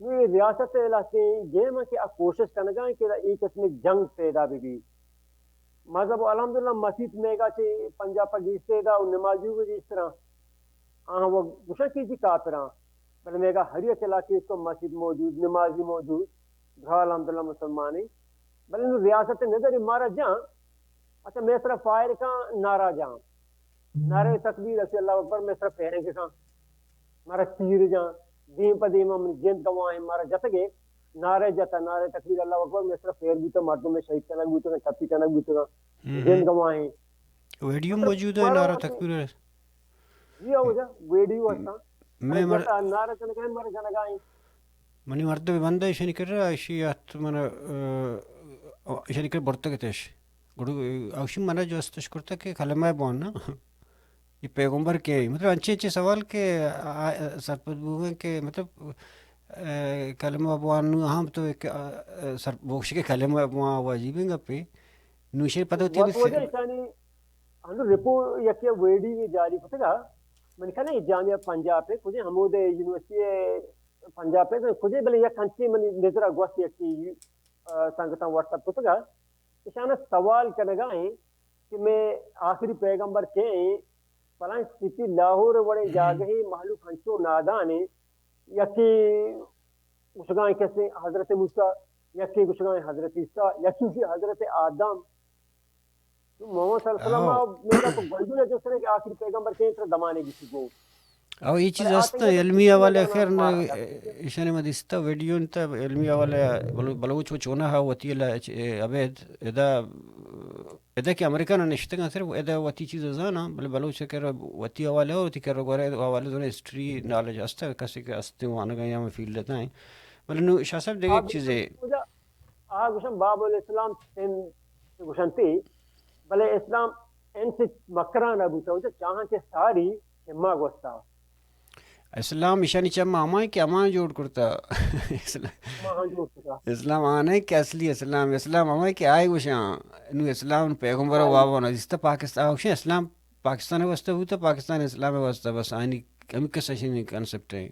یہ ریاست علاقے یہ میں کہ کوشش کرنا گا کہ ایک قسم جنگ پیدا بھی مذہب الحمدللہ مسجد میگا چے پنجاب پر گیستے دا نمازیوں کو جس طرح وہ گشہ کیجی کافراں پر میگا ہر ایک علاقے تو مسجد موجود نمازی موجود گھا الحمدللہ مسلمانی بلکہ ریاست نظر مارا جاں اچھا میں صرف فائر کا نعرہ جاں نعرہ تکبیر رسی اللہ اکبر میں صرف پہریں کے کھاں مارا تیر جاں دیم پا دیم ہم جند گواہیں مارا جتگے نعرہ جتا نعرہ تکبیر اللہ اکبر میں صرف پھیر بھی تو مردوں میں شہید کنک بھی تو چھپی کنک بھی تو جند گواہیں ویڈیو موجود ہے نعرہ تکبیر جی ہو جا ویڈیو ہستا میں نعرہ کنک ہے مارا کنگائیں منی مرد بندہ ایشانی کر رہا ایشی ات منا ایشانی کر برتا کتش گڑو اوشی منا جو استش کرتا کہ کلمہ بون نا یہ پیغمبر کے مطلب اچھے سوال کے سرپد بوگیں کہ مطلب کلمہ بوان ہم تو ایک سر بوکش کے کلمہ بوان واجبیں گا پہ نوشے پتہ ہوتی ہے وجہ ایشانی ہم رپو یکی ویڈیو جاری پتہ گا میں نے کہا نا جامعہ پنجاب پہ کچھ حمود یونیورسٹی پنجاب پہ کچھ بلے یک کنچی میں نظر گوشت یکی سنگتا واٹس اپ پتہ گا ایشانہ سوال کرنے گا ہیں کہ میں آخری پیغمبر کے فلان سٹی لاہور وڑے جاگہی محلو کھنچو نادانے یکی گشگائیں کیسے حضرت موسیٰ یکی گشگائیں حضرت عیسیٰ یکی حضرت آدم محمد صلی اللہ علیہ وسلم میرا تو گلدو ہے جو سنے کہ آخری پیغمبر کے طرح دمانے کسی کو اور یہ چیز استا علمی حوالے خیر نہ ایشانی مدیستا ویڈیو انتا علمی حوالے بلوچ چونا ہا وطی اللہ عبید ادا کہ امریکہ نہ نشتگاں صرف ادا وطی چیز ازانا بلے بلوچ کر وطی حوالے ہو تی کر گورے حوالے دونوں ہسٹری نالج استا کسی کے استے وانا گا یا میں فیل لیتا ہیں بلے نو شاہ صاحب دیکھ ایک چیز ہے آگ گوشن باب الاسلام تین گوشن تی بلے اسلام ان سے مکران ابوتا ہوتا چاہاں کے ساری ہمہ گوستا اسلام ایشانی چاہاں امان کہ امان جوڑ کرتا اسلام آنا ہے کہ اصلی اسلام اسلام امان کہ آئے گوشاں نو اسلام پیغمبر واوانا جستا پاکستان اوشن اسلام پاکستان واسطہ ہوتا پاکستان اسلام واسطہ بس آنی کمی کساشنی کنسپٹ ہے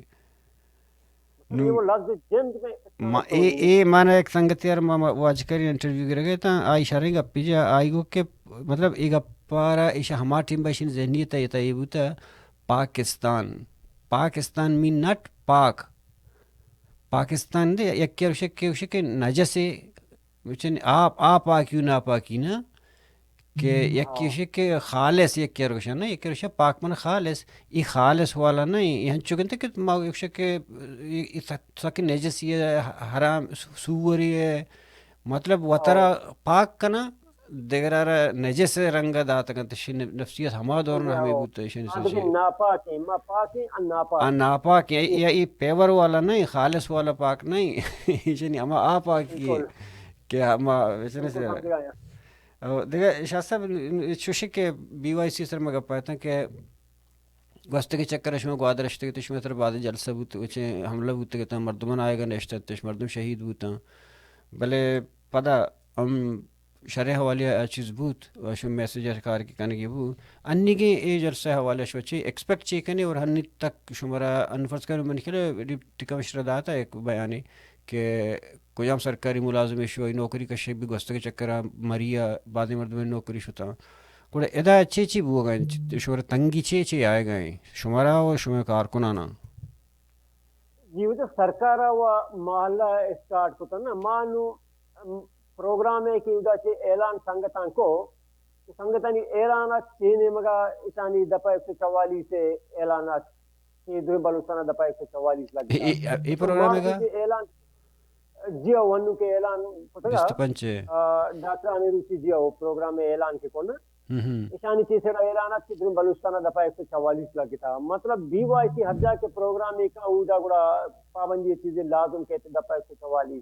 اے مانا ایک سنگتیار واجکاری انٹرویو کر گئے تھا آئی شاریں گا پیجا آئی گو کہ مطلب ایک پارا ایشا ہمار ٹیم باشین ذہنیت ہے یہ بوتا پاکستان مین نٹ پاک پاکستان دے یک کے نجس آ پاکیو نا پاکی نا کہ یک کے خالص یک روشا نا یک روشا پاک من خالص ای خالص والا نا یہاں چکن کہ ما یک کے ساکی نجس یہ حرام سوری ہے مطلب وطرہ پاک کنا دیگر نجس رنگ داتگ نفسیت ہما دور نہ ہمیں بوتا ہے ناپاک یا یہ پیور والا نہیں خالص والا پاک نہیں ہما آ پاکی ہے کہ دیکھا شاہ صاحب شوشے کے بی وائی سی سر میں گپا تھا کہ گوست کے چکر میں گواد رشتے تش میں بعد جلسہ بوت حملہ بوتے گا مردمان آئے گا نیشتہ تش مردم شہید بوتا بلے پدا ہم شرح حوالے چیز بوت شو میسیج کار کی کنے کی بو انی کے اے جلسہ حوالے شو چی ایکسپیکٹ چی کنے اور ہنی تک شمارا انفرض کرنے من کھلے ڈپٹی کمشنر داتا ایک بیانی کہ کوئی ہم سرکاری ملازم شو نوکری کشے بھی گوست کے چکر مریا بعد مردم نوکری شوتا کوڑے ادا اچھے چی بو گئے شور تنگی چے آئے گئے شمارا اور شمار کارکنانا جی وہ تو سرکار و محلہ اسٹارٹ کو نا مانو پروگرام ہے کہ ادا چے اعلان سنگتان کو سنگتانی اعلانات چینے مگا اشانی دپا 144 سے اعلانات کہ دوی بلوچستان دپا 144 لگ گیا یہ پروگرام ہے گا اعلان جیو ونو کے اعلان پتہ ڈاکٹر انیروسی جیو پروگرام اعلان کے کون اشانی چیز اعلانات کی دوی بلوچستان دپا 144 لگ گیا مطلب بی وائی سی ہر جا کے پروگرام کا اودا گڑا پابندی چیزیں لازم کہتے دپا 144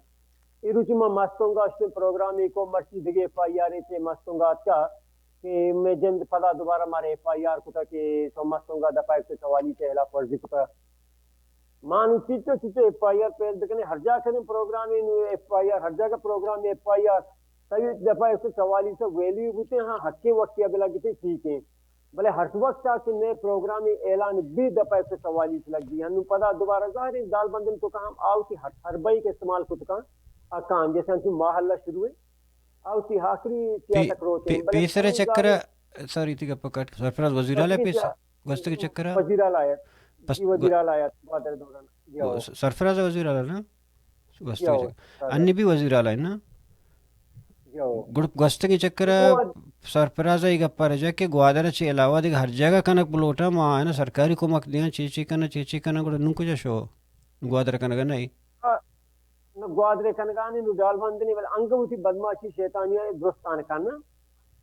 ایروچی میں مستوں گا اس پروگرام کو مرچی دگے ایف آئی آر تھے مستوں گا کا کہ میں جند پدا دوبارہ مارے ایف آئی آر کو تھا کہ تو مستوں گا دفعہ 144 سے خلاف ورزی کو تھا مانو چیچو ایف آئی آر پہل دکھنے ہر جا کریں پروگرام ایف آئی آر ہر جا کا پروگرام ایف آئی آر سبھی دفعہ 144 سے ویلیو ہوتے ہیں حقی وقت کی ابلا کتے ٹھیک ہیں بلے ہر وقت تھا کہ نئے پروگرام اعلان بھی دفعہ 144 لگ دی ہنو پدا دوبارہ ظاہر ہے دالبندن تو کہاں آؤ کی ہر بائی کے استعمال کو تو کام جیسے ہم محلہ شروع ہے آؤ سی آخری سیاست روتے ہیں پیسرے چکر سوری تھی گپا کٹ سرفراز وزیر اعلیٰ پیسر گوست کے چکر وزیر اعلیٰ آیت وزیر اعلیٰ آیت بادر دوران سرفراز وزیر اعلیٰ نا گوست کے چکر انی بھی وزیر اعلیٰ ہے نا گوست کے چکر سرفراز ای گپا رجا کہ گوادر چے علاوہ دیکھ ہر جگہ کنک بلوٹا ماں ہے نا سرکاری کمک دیا چیچی کنا گوڑا نو کجا شو گوادر کنگا نہیں گوادرے کنگانی نو ڈالبندنی بل انگوتی بدماشی شیطانیہ درستان کرنا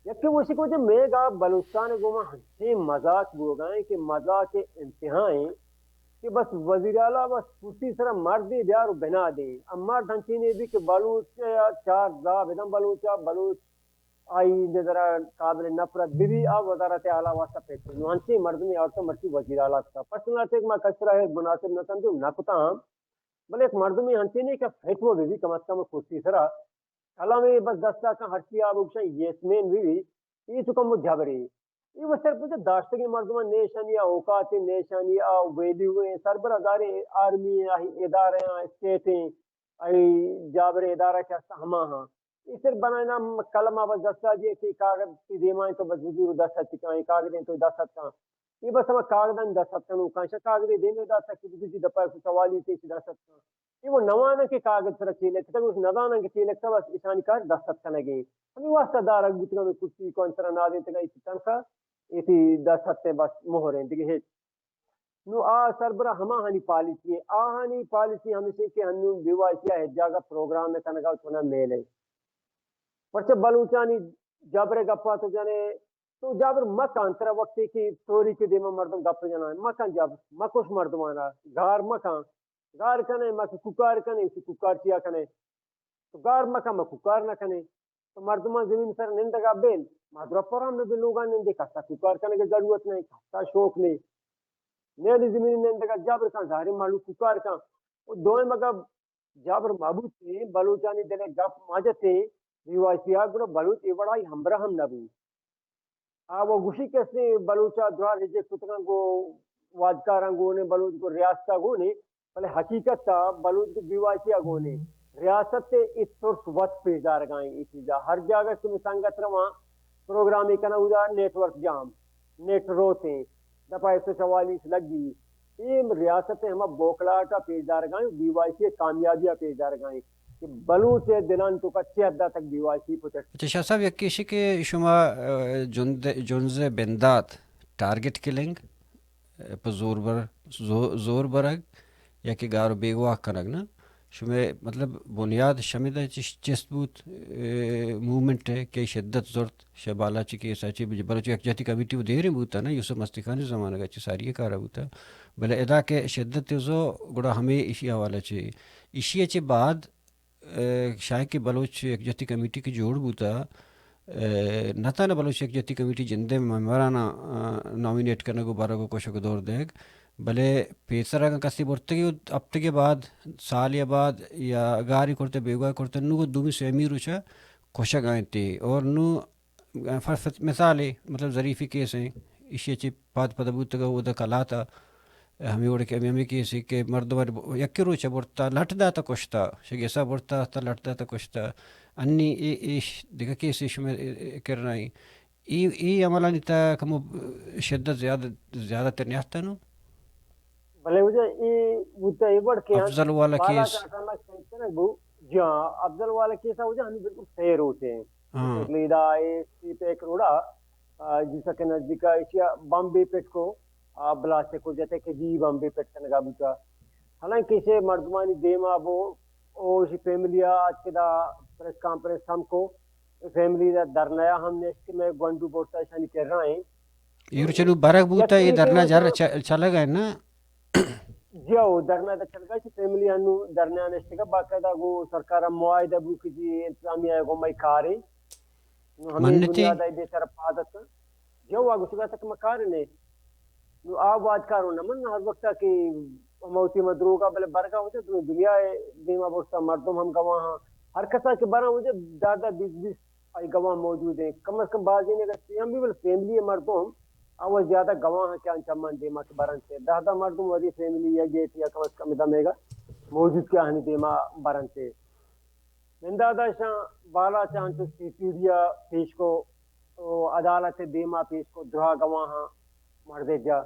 یکی وشی کو جو میں گا بلوچستان گوما ہنچے مذاق بو گئے کہ مذاق انتہائیں کہ بس وزیر اعلیٰ بس پوسی سرا مرد دے دیار بنا دے اما ڈھنچینے بھی کہ بلوچ چار دا بدن بلوچ آئی ذرا قابل نفرت بھی آ وزارت اعلیٰ واسطہ پیٹھے نوانچے مرد میں عورتوں مرچی وزیر اعلیٰ کا پرسنل تک میں کچرا ہے مناسب نہ سمجھو نہ کتا ہم بلے ایک مرد میں ہنچے نہیں کہ فیٹو بھی کم از کم پوسی سرا کلا میں بس دستا کا ہرچی آب اکشا یسمین بھی یہ چکم وہ جھبری یہ وہ سر پوچھے داشتگی مردمان نیشان یا اوقات نیشان یا ویلی ہوئے سربر ادارے آرمی ادارے اسٹیٹیں جابر ادارہ کیا ہما ہاں یہ صرف بنائنا کلمہ بس دستا جی کہ کاغذ کی دیمائیں تو بس وزیر دستا چکائیں کاغذیں تو دستا کہاں یہ بس ہمیں کاغذیں دستا کنو کانشا کاغذیں دینے دستا کہ کسی دپا 144 سے دستا کہاں یہ وہ نوانا کے کاغذ سر چیلے تھا اس ندانا کے چیلے تھا بس اشانی کار دستت کرنے گئی ہمیں واسطہ دار اگبتنا میں کچھ کون سر نادیں تگا اسی تنخواہ اسی دستت بس مہریں دیکھیں ہیچ نو آ سربرہ ہما ہنی پالیسی ہے آہانی پالیسی ہمیشہ کہ ہنو بیوائیسیا ہے جاگا پروگرام میں کنگا چونا میلے پرچہ بلوچانی جابر گپا تو جانے تو جابر مکان ترہ وقتی کی توری کے دیمہ مردم گپ جانا ہے مکان جابر مکوش مردمانا گھار مکان گار کنے مکہ ککار کنے اسی ککار چیا کنے تو گار مکہ مکہ ککار نہ کنے تو مردمان زمین سر نندگا بیل مادرہ پرام میں بھی لوگاں نندے کستا ککار کنے کے ضرورت نہیں کستا شوق نہیں نیلی زمین نندگا جابر کان ظاہری معلوم ککار کان وہ دوئے مگا جابر معبود تھے بلوچانی دلے گپ ماجتے ریوائسیہ گڑا بلوچ ایوڑائی ہمبرہم نبی وہ گوشی کیسے بلوچا دوار رجے کتنگا کو واجکاران گونے بلوچ کو ریاستہ گونے بلے حقیقت تا بلوچ کو بیوائسیہ گونے ریاست تے اس طرف وقت پیش دار گائیں اس چیزا ہر جاگہ سے مسانگت رواں پروگرامی کنا ہودا نیٹ ورک جام نیٹ روتے دفعہ 144 لگی یہ ریاست ہمیں بوکلاٹا پیش دار گائیں بیوائسی کامیابیاں پیش دار گائیں کہ بلوچ دلان تو کچے حدہ تک بیوائسی پوچھتے اچھا شاہ صاحب یکی شی کہ شما جنز بندات ٹارگٹ کلنگ پا زور برگ یا کہ گارو بیگواہ کنگ نا شما مطلب بنیاد شمیدہ چست بود مومنٹ ہے کہ شدت زورت شبالا چی کہ ساچی بلوچ یک جاتی کمیٹی وہ دیرے بوتا نا یوسف مستخانی زمانہ گا چی ساری کارا بوتا بلے ادا کہ شدت زو گڑا ہمیں اسی حوالہ چی اسی بعد شاید کہ بلوچ ایک جتی کمیٹی کی جوڑ بوتا نتا نہ بلوچ ایک جتی کمیٹی جندے ممبرانا نامینیٹ کرنے کو بارہ کو کوشش کو دور دیکھ بھلے پیسرا کا کسی بورتے کہ ہفتے کے بعد سال یا بعد یا گاری کرتے بیگوا کرتے نو کو دومی سے امیر اچھا کوشش آئیں تھے اور نو مثال ہے مطلب ظریفی کیس ہیں اسی اچھی پات پتہ بوتا کہ وہ دا کلا تھا ہمیں اوڑے کہ ہمیں کیسی کہ مردم یکی روچا بورتا لٹ داتا کشتا شگیسا بورتا تا لٹ داتا کشتا انی ایش دیکھا کیس ایش میں کر رہا ہے ای عملہ نیتا کمو شدت زیادہ ترنیاتا نو بھلے مجھے بوتا یہ بڑھ کے افضل والا کیس جہاں افضل والا کیس ہے ہمیں بالکل فیر ہوتے ہیں لیدہ سی پہ کروڑا جیسا کہ نزدیکا ایشیا بامبے پیٹ کو بلاستے کو جاتے کہ جی بامبے پیٹ کا نگا بوتا حالانکہ اسے مردمانی دیما وہ اسی فیملی آج کے دا پریس کانفرنس ہم کو فیملی دا درنایا ہم نے اس کے میں گوانڈو بورتا ایسانی کر رہا ہیں یہ چلو برک بوتا یہ درنا جار چلا گئے نا جاؤ درنا دا چل گئے فیملی ہنو درنایا نشتے کا باقاعدہ وہ سرکارہ معاہدہ بو کی جی انتظامیہ کو مائی کارے ہمیں بنیادہ بے طرف عادت جاؤ آگو سکا تک مکارے نے آپ آج کارو نمن ہر وقت کہ موتی مدرو کا بلے برگا ہوتے تو دنیا دیما بوستا مردم ہم گواہ ہاں ہر کسا کے بارا مجھے دادا 20 آئی گواہ موجود ہیں کم از کم بازی نے رکھتے ہم بھی بلے فیملی مردم آواز زیادہ گواہ ہیں کیا انچامان دیما کے بارن سے دادا مردم وزی فیملی یا گیٹ یا کم از کم ادھا گا موجود کیا ہنی دیما بارن سے من دادا شاہ بالا چانچو سیٹیریا پیش کو عدالت دیما پیش کو درہا گواہ ہاں مردے جا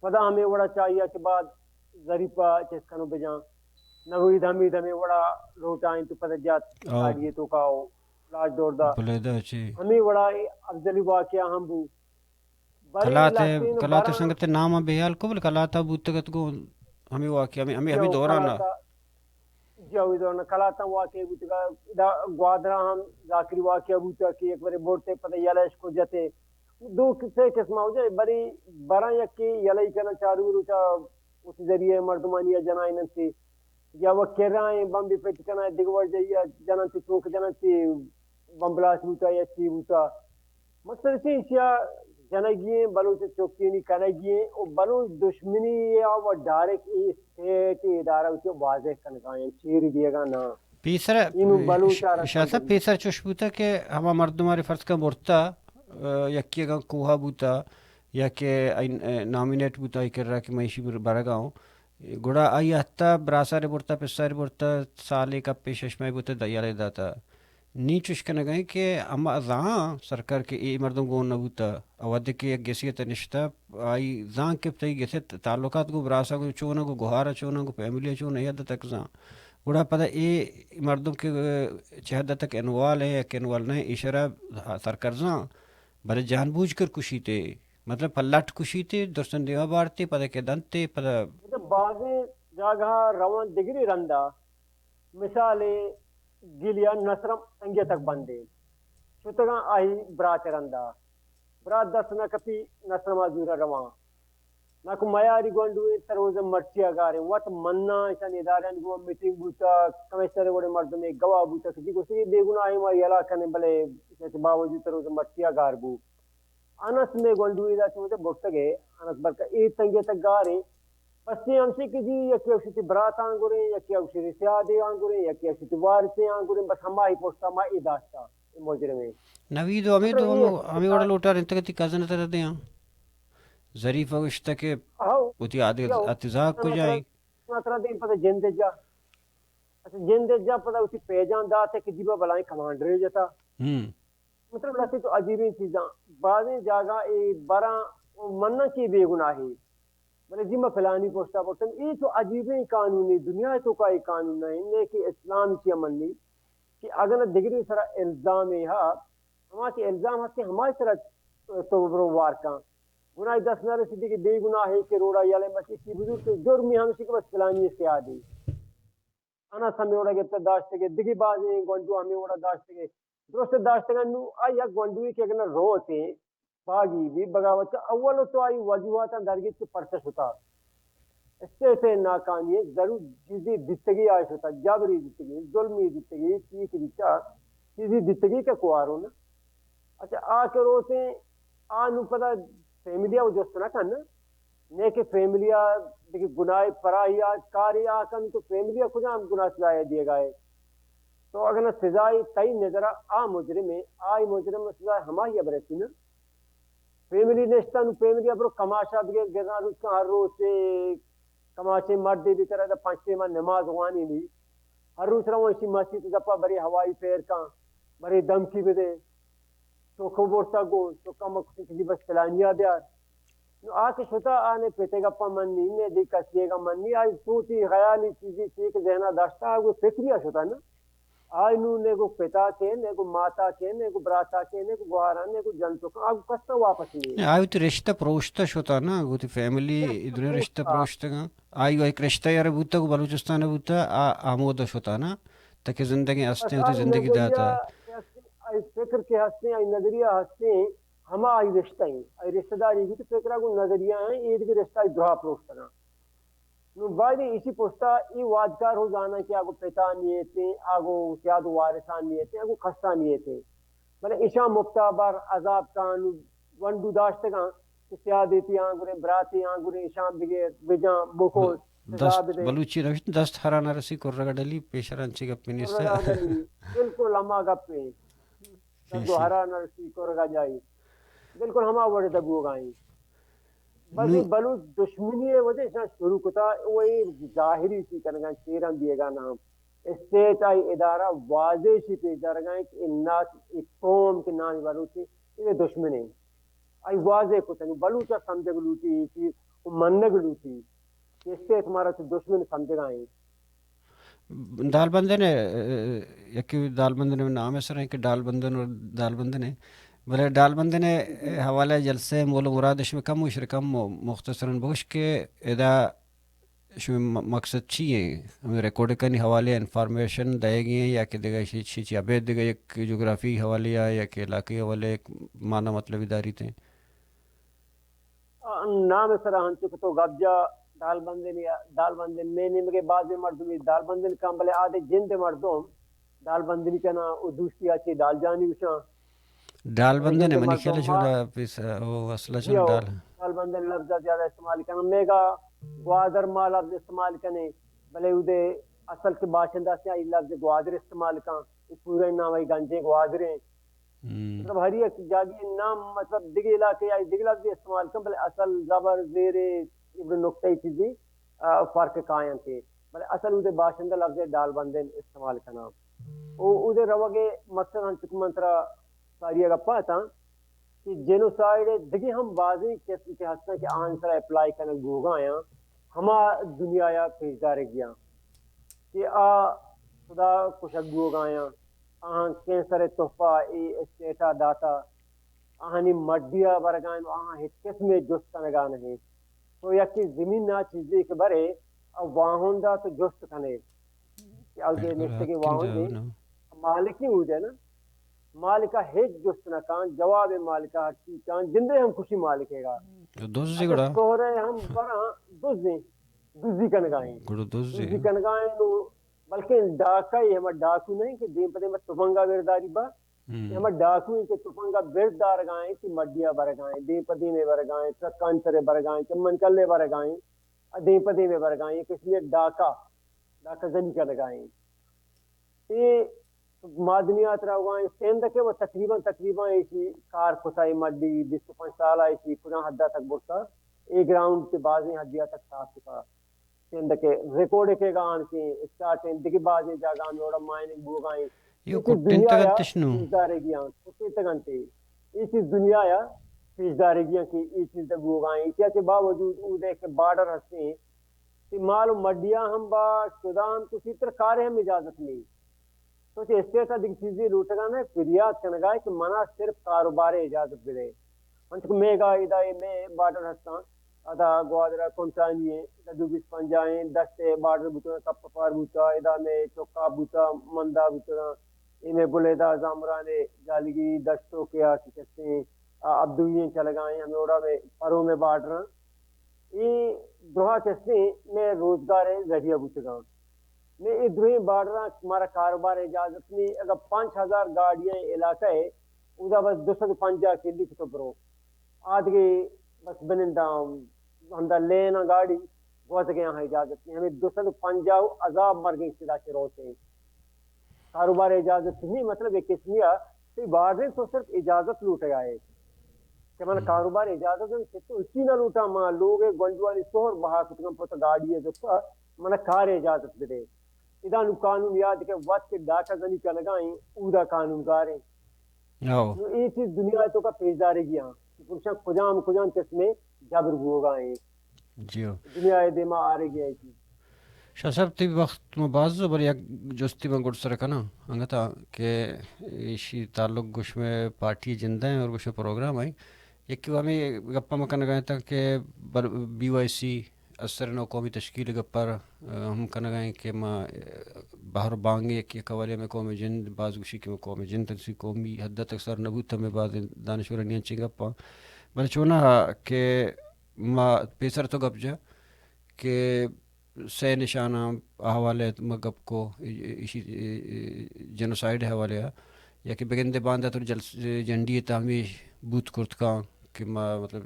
پدا ہمیں وڑا چاہیے کہ بعد ظریفہ چیز کنو بجان نوری دھمی دھمی وڑا لوٹائیں تو پدا جات آڈیے تو کاؤ لاج دور دا ہمیں وڑا افضلی واقعہ ہم بو کلاتے سنگتے نام بیال کو بل کلاتا بوتگت کو ہمیں واقعہ ہمیں دورانا جاوی دورنا کلاتا واقعہ بوتگا گوادرہ ہم ذاکری واقعہ بوتا کہ ایک بارے بورتے پدا یلش کو جاتے دو سے قسمہ ہو جائے بری برا یکی یلائی کرنا چارو روچا اس ذریعے مردمانی جنائنن سے یا وہ کہہ رہا ہے بم بھی پیٹ کرنا دیگوار جائیے جنان سے چونک جنان سے بمبلاس بوتا یا چی بوتا مقصد سے اسیا جنگییں بلوچ چوکینی کنگییں اور بلوچ دشمنی یا وہ ڈائریکٹ اسٹیٹ ادارہ اسے واضح کنگائیں چیر دیے گا نا پیسر شاہ پیسر چوش بوتا کہ ہما مردماری فرض کا مرتا یکی گا کوہا بوتا یا کہ نامینیٹ بوتا ہی کر رہا کہ میں اسی برگا ہوں گوڑا آئی حتی براسارے بورتا پسارے بورتا سالے کا پیشش میں بوتا دیالے داتا نیچوش کنا گئے کہ اما ازاں سرکار کے ای مردم گون نبوتا اوادے کے ایک گیسیت نشتا آئی زاں کب تایی گیسیت تعلقات کو براسا کو چونا کو گوھارا چونا کو فیملی چونا یا تک زاں گوڑا پتہ ای مردم کے چہدہ تک انوال ہے یا کہ انوال نہیں اشارہ سرکار زاں بلے جان بوجھ کر کشی تے مطلب پلٹ کشی تے درستن دیوا بارتے پتہ کہ دنتے پتہ بعضی جگہ روان دگری رندہ مثال گلیا نصرم سنگے تک بندے چھتگاں آئی برات رندہ برات دس نہ کپی نصرم آزورا روان نہ کو میاری گونڈوئے تروز مرچی آگارے وات مننا ایسان اداریان گوہ میٹنگ بوتا کمیشنر وڑے مردم ایک گواہ بوتا کسی کو سی بے گناہ ہی ماری علا کنے بلے اسے باوجود تروز مرچی آگار بو انس میں گونڈوئے دا چوتے بکتا گئے انس برکا ایک تنگے تک گارے بس یہ ہم سے کہ جی یکی اوشتی برات آنگو رہے یکی اوشتی سیادے آنگو رہے یکی اوشتی وارثے آنگو رہے بس ہمائی پوستا مائی داشتا موجرے میں نویدو ہمیں وڑا لوٹا رہتا کہ تی کازن تر دے ہاں ظریف وشتا کہ ہوتی اتزاق کو جائیں مطرح دیں پتہ جندے جا اچھا جندے جا پتہ اسی پیجان داتے کہ جیبا بلائیں کمانڈر جاتا مطلب لگتے تو عجیبین چیزاں بعضیں جاگا برا مننا کی بے گناہی بلے جیمہ فلانی پوستا پوستا یہ تو عجیبین قانونی دنیا تو کا ایک قانون ہے انہیں کہ اسلام کی عمل نہیں کہ اگر دگری سرا الزام ہے ہمارا کہ الزام ہے کہ ہماری طرح تو وار کا گناہ دس نہ رسیدی کہ بے گناہ ہے کہ روڑا یالے بس اسی بزرگ سے جرمی ہمشی کے بس فلانی اس کے آدھی انا سمیں اوڑا گتا داشتے گے دگی بازیں گونڈو ہمیں اوڑا داشتے گے درست داشتے گا نو آئی یک گونڈوی کے اگر روتے باغی بھی بغاوت کا اول تو آئی وجوہاتا درگیت کے پرچش ہوتا اسٹیٹ ناکامی ضرور چیزی دتگی آئے ہوتا جبری دتگی ظلمی دتگی چیز بچا چیزی دتگی کا کوارو نا. اچھا آ کے روتے آ نو پتا فیملیا وہ جوست نہ کرنا نیک فیملیا دیکھیں گناہ پرایا کاری آکن تو فیملیا کجا ہم گناہ سزائے دیے گئے تو اگر سزائی تئی نظر آ مجرم ہے آئی مجرم سزائے ہماری اب رہتی نا فیملی نشتا نو فیملی اب رو کماشا بگیر گرنا روز کا ہر روز سے کماشے مردی بھی کرے دا 5 ماہ نماز وانی بھی ہر روز رہا اسی مسجد دپا بری ہوائی پھیر کا بری دمکی بھی دے تو خوبورتا گو تو کم کسی بس فلانیا دیار آ کے چھوٹا آنے پیتے گا پا منی نے دی کسیے گا منی آئی سوچی خیالی چیزی چیک ذہنہ داشتا ہے وہ فکریہ چھوٹا نا آئی نو نے کو پتا کے نے کو ماتا کے نے کو براتا کے نے کو گوارا نے کو جنتو کا آگو کستا واپس نہیں آئی تو رشتہ پروشتہ شوتا نا گو تی فیملی ادھر رشتہ پروشتہ گا آئی ایک رشتہ یار بوتا کو بلوچستان بوتا آمودہ شوتا نا تاکہ زندگی ہستے ہوتی زندگی داتا آئی فکر کے ہستے آئی نظریہ ہستے ہما آئی رشتہ ہیں آئی رشتہ داری کی تو فکرہ کو نظریہ ہیں عید کے رشتہ آئی دعا پروشتہ نا نو باید اسی پوستا ای واجکار ہو جانا کہ آگو پیتا نیتے آگو سیاد وارثان نیتے آگو خستہ نیتے بلے اشاں مبتابر عذاب کانو وندو داشتے گا کہ سیاد دیتی آنگورے براتی آنگورے اشاں بگیر بجاں بکو بلوچی روشت دست ہرانا رسی کر رگا ڈلی پیشران چی گپ نیستا بالکل ہما گپ پہ دست ہرانا رسی کر رگا جائی بالکل ہما وڑے دبو گائیں بس بلوچ دشمنی وجہ سے شروع کتا وہی ظاہری سی کرنگا چیران دیے گا نام اسٹیٹ آئی ادارہ واضح سی پیش دار گئے کہ انات ایک قوم کے نام بلوچی یہ دشمنی آئی واضح کتا بلوچا سمجھے گلوٹی کہ منگ لوٹی اسٹیٹ ہمارا تو دشمن سمجھے گئے دالبندن ہے یکی دالبندن میں نام ہے سر ہے کہ دالبندن اور دالبندن ہے بلے ڈالبندن حوالہ جلسے مول مرادش میں کم وشر کم مختصراً بوش کے ادا مقصد چی ہے ہمیں ریکارڈ کرنی حوالے انفارمیشن دے گی ہیں یا کہ دیگا چی ابید دیگا ایک جغرافی حوالے یا کہ علاقی حوالے ایک معنی مطلبی داری تھے نام سرا ہن چکے تو گبجا دالبندن میں نمگے بعض مردمی دالبندن کام بلے آدھے جند مردم دالبندنی کنا دوستی آچے دال جانی وشاں دالبندن ہے منی خیال چھوڑا پیس وہ اصلہ چل دالبندن لفظہ زیادہ استعمال کرنا میگا گوادر ما لفظ استعمال کرنے بلے ادھے اصل کے باشندہ سے آئی لفظ گوادر استعمال کرنا پورے نام آئی گنجے گوادریں مطلب ہر ایک جاگی نام مطلب دگی علاقے آئی دگی لفظ استعمال کرنا بلے اصل زبر زیر ابن نقطۂ چیزی فرق قائم تھے بلے اصل ادھے باشندہ لفظ دالبندن استعمال کرنا ادھے روگے مقصد ہم چکم منترہ ساریہ گپا تھا کہ جینوسائیڈ دگی ہم بازی قسم کے ہستے کہ آنسر اپلائی کرنے گوگا آیا ہما دنیا یا پیشدار گیا کہ خدا کشک گوگا آیا آہاں کینسر تحفہ ای اسٹیٹا داتا آہانی مڈیا برگائیں آہاں ہیچ قسم جست کنگا نہیں تو یکی زمین نا چیزی کے برے اب واہن دا تو جست کنے کہ اب دے نشتے کے واہن دے مالک نہیں ہو جائے نا مالکہ ہیچ جست نہ کان جواب مالکہ ہر چیز کان جندے ہم خوشی مالکے گا دوزی گڑا کوہرے ہم برا دوزی کنگائیں دوزی کنگائیں بلکہ ڈاکہ ہی ہمیں ڈاکو نہیں کہ دین پتے میں تفنگا برداری با ہمیں ڈاکو ہی کہ تفنگا بردار گائیں کہ مڈیا برگائیں دین پتے میں برگائیں ترکانچرے برگائیں چمن کلے برگائیں دین پتے میں برگائیں کہ اس لیے ڈاکہ زنی کنگائیں یہ معدنیات رہوائیں سیند کے وہ تقریباً ایسی کار کھتائی مڈی 25 سال ایسی پناہ حدہ تک برتا ایک گراؤنڈ کے بازیں حدیہ تک صاف چکا سیند کے ریکورڈ کے گان کے اسٹارٹیں دگی بازیں جاگاں نوڑا مائننگ بوگائیں یہ کٹن تگنتشنو پیشدارے گیاں کٹن تگنتے یہ چیز دنیا یا پیشدارے گیاں کی یہ چیز بوگائیں کیا کہ باوجود او دیکھ کے بارڈر ہستے ہیں کہ معلوم مڈیا ہم با سودان کسی طرح کارے ہم اجازت نہیں تو اسٹیٹ دیکھ چیزیں لوٹگا میں فریاد کنگا ہے کہ منا صرف کاروبار اجازت دے منچک میگا ادائی میں بارڈر ہستان ادا گوادرہ کنچانی ہے دو 20 پنجائیں دستے بارڈر بوتا کپ پار بوتا ادا میں چوکا بوتا مندہ بوتا انہیں بلیدہ زامرانے جالگی دستوں کے آتی کہتے ہیں عبدوییں چل گائیں ہمیں اوڑا میں پروں میں بارڈر یہ دروہا کسنے میں روزگار ذریعہ بچگاں میں یہ دروہیں بارڈرہ ہمارا کاروبار اجازت نہیں اگر 5000 گاڑیاں علاقہ ہے ادا بس 250 کے لکھ تو برو آدھ گئے بس بنندام ہمدہ لینا گاڑی بہت گئے یہاں اجازت نہیں ہمیں 250 عذاب مر گئی صدا کے روتے ہیں کاروبار اجازت نہیں مطلب ایک قسمیہ تو بارڈریں تو صرف اجازت لوٹے آئے کہ من کاروبار اجازت ہے تو اسی نہ لوٹا ماں لوگ گنج والی سوہر بہا کتنا پتہ گاڑی ہے جو من کار اجازت دے ادانو قانون یاد کہ وقت کے ڈاکہ زنی کا لگائیں اودا قانون گاریں یہ چیز دنیا تو کا پیشدارے گیا پرشا کجام قسمیں جبر ہوگائیں دنیا دیما آ رہی گیا چیز شاہ صاحب تی وقت میں بعض بر یک جستی میں گڑ سرکنا انگتا کہ اسی تعلق گوش میں پارٹی جندہ ہیں اور گوش میں پروگرام آئی یک کہ ہمیں گپا مکن گئے تھا کہ BYC اثر نو قومی تشکیل گپر ہم کن گئے کہ ما باہر بانگے کہ قوالی میں قوم جند بعض گوشی کہ قوم جند تنسی قومی حد تک سر نبوت میں بعض دانشورنیاں چی گپا بل چونا کہ ما پیسر تو گپ جا کہ سے نشانہ حوالے مگپ کو اسی جنوسائیڈ حوالے یا کہ بگندے باندھا تو جنڈی تعمیر بوت کرتکاں کہ مطلب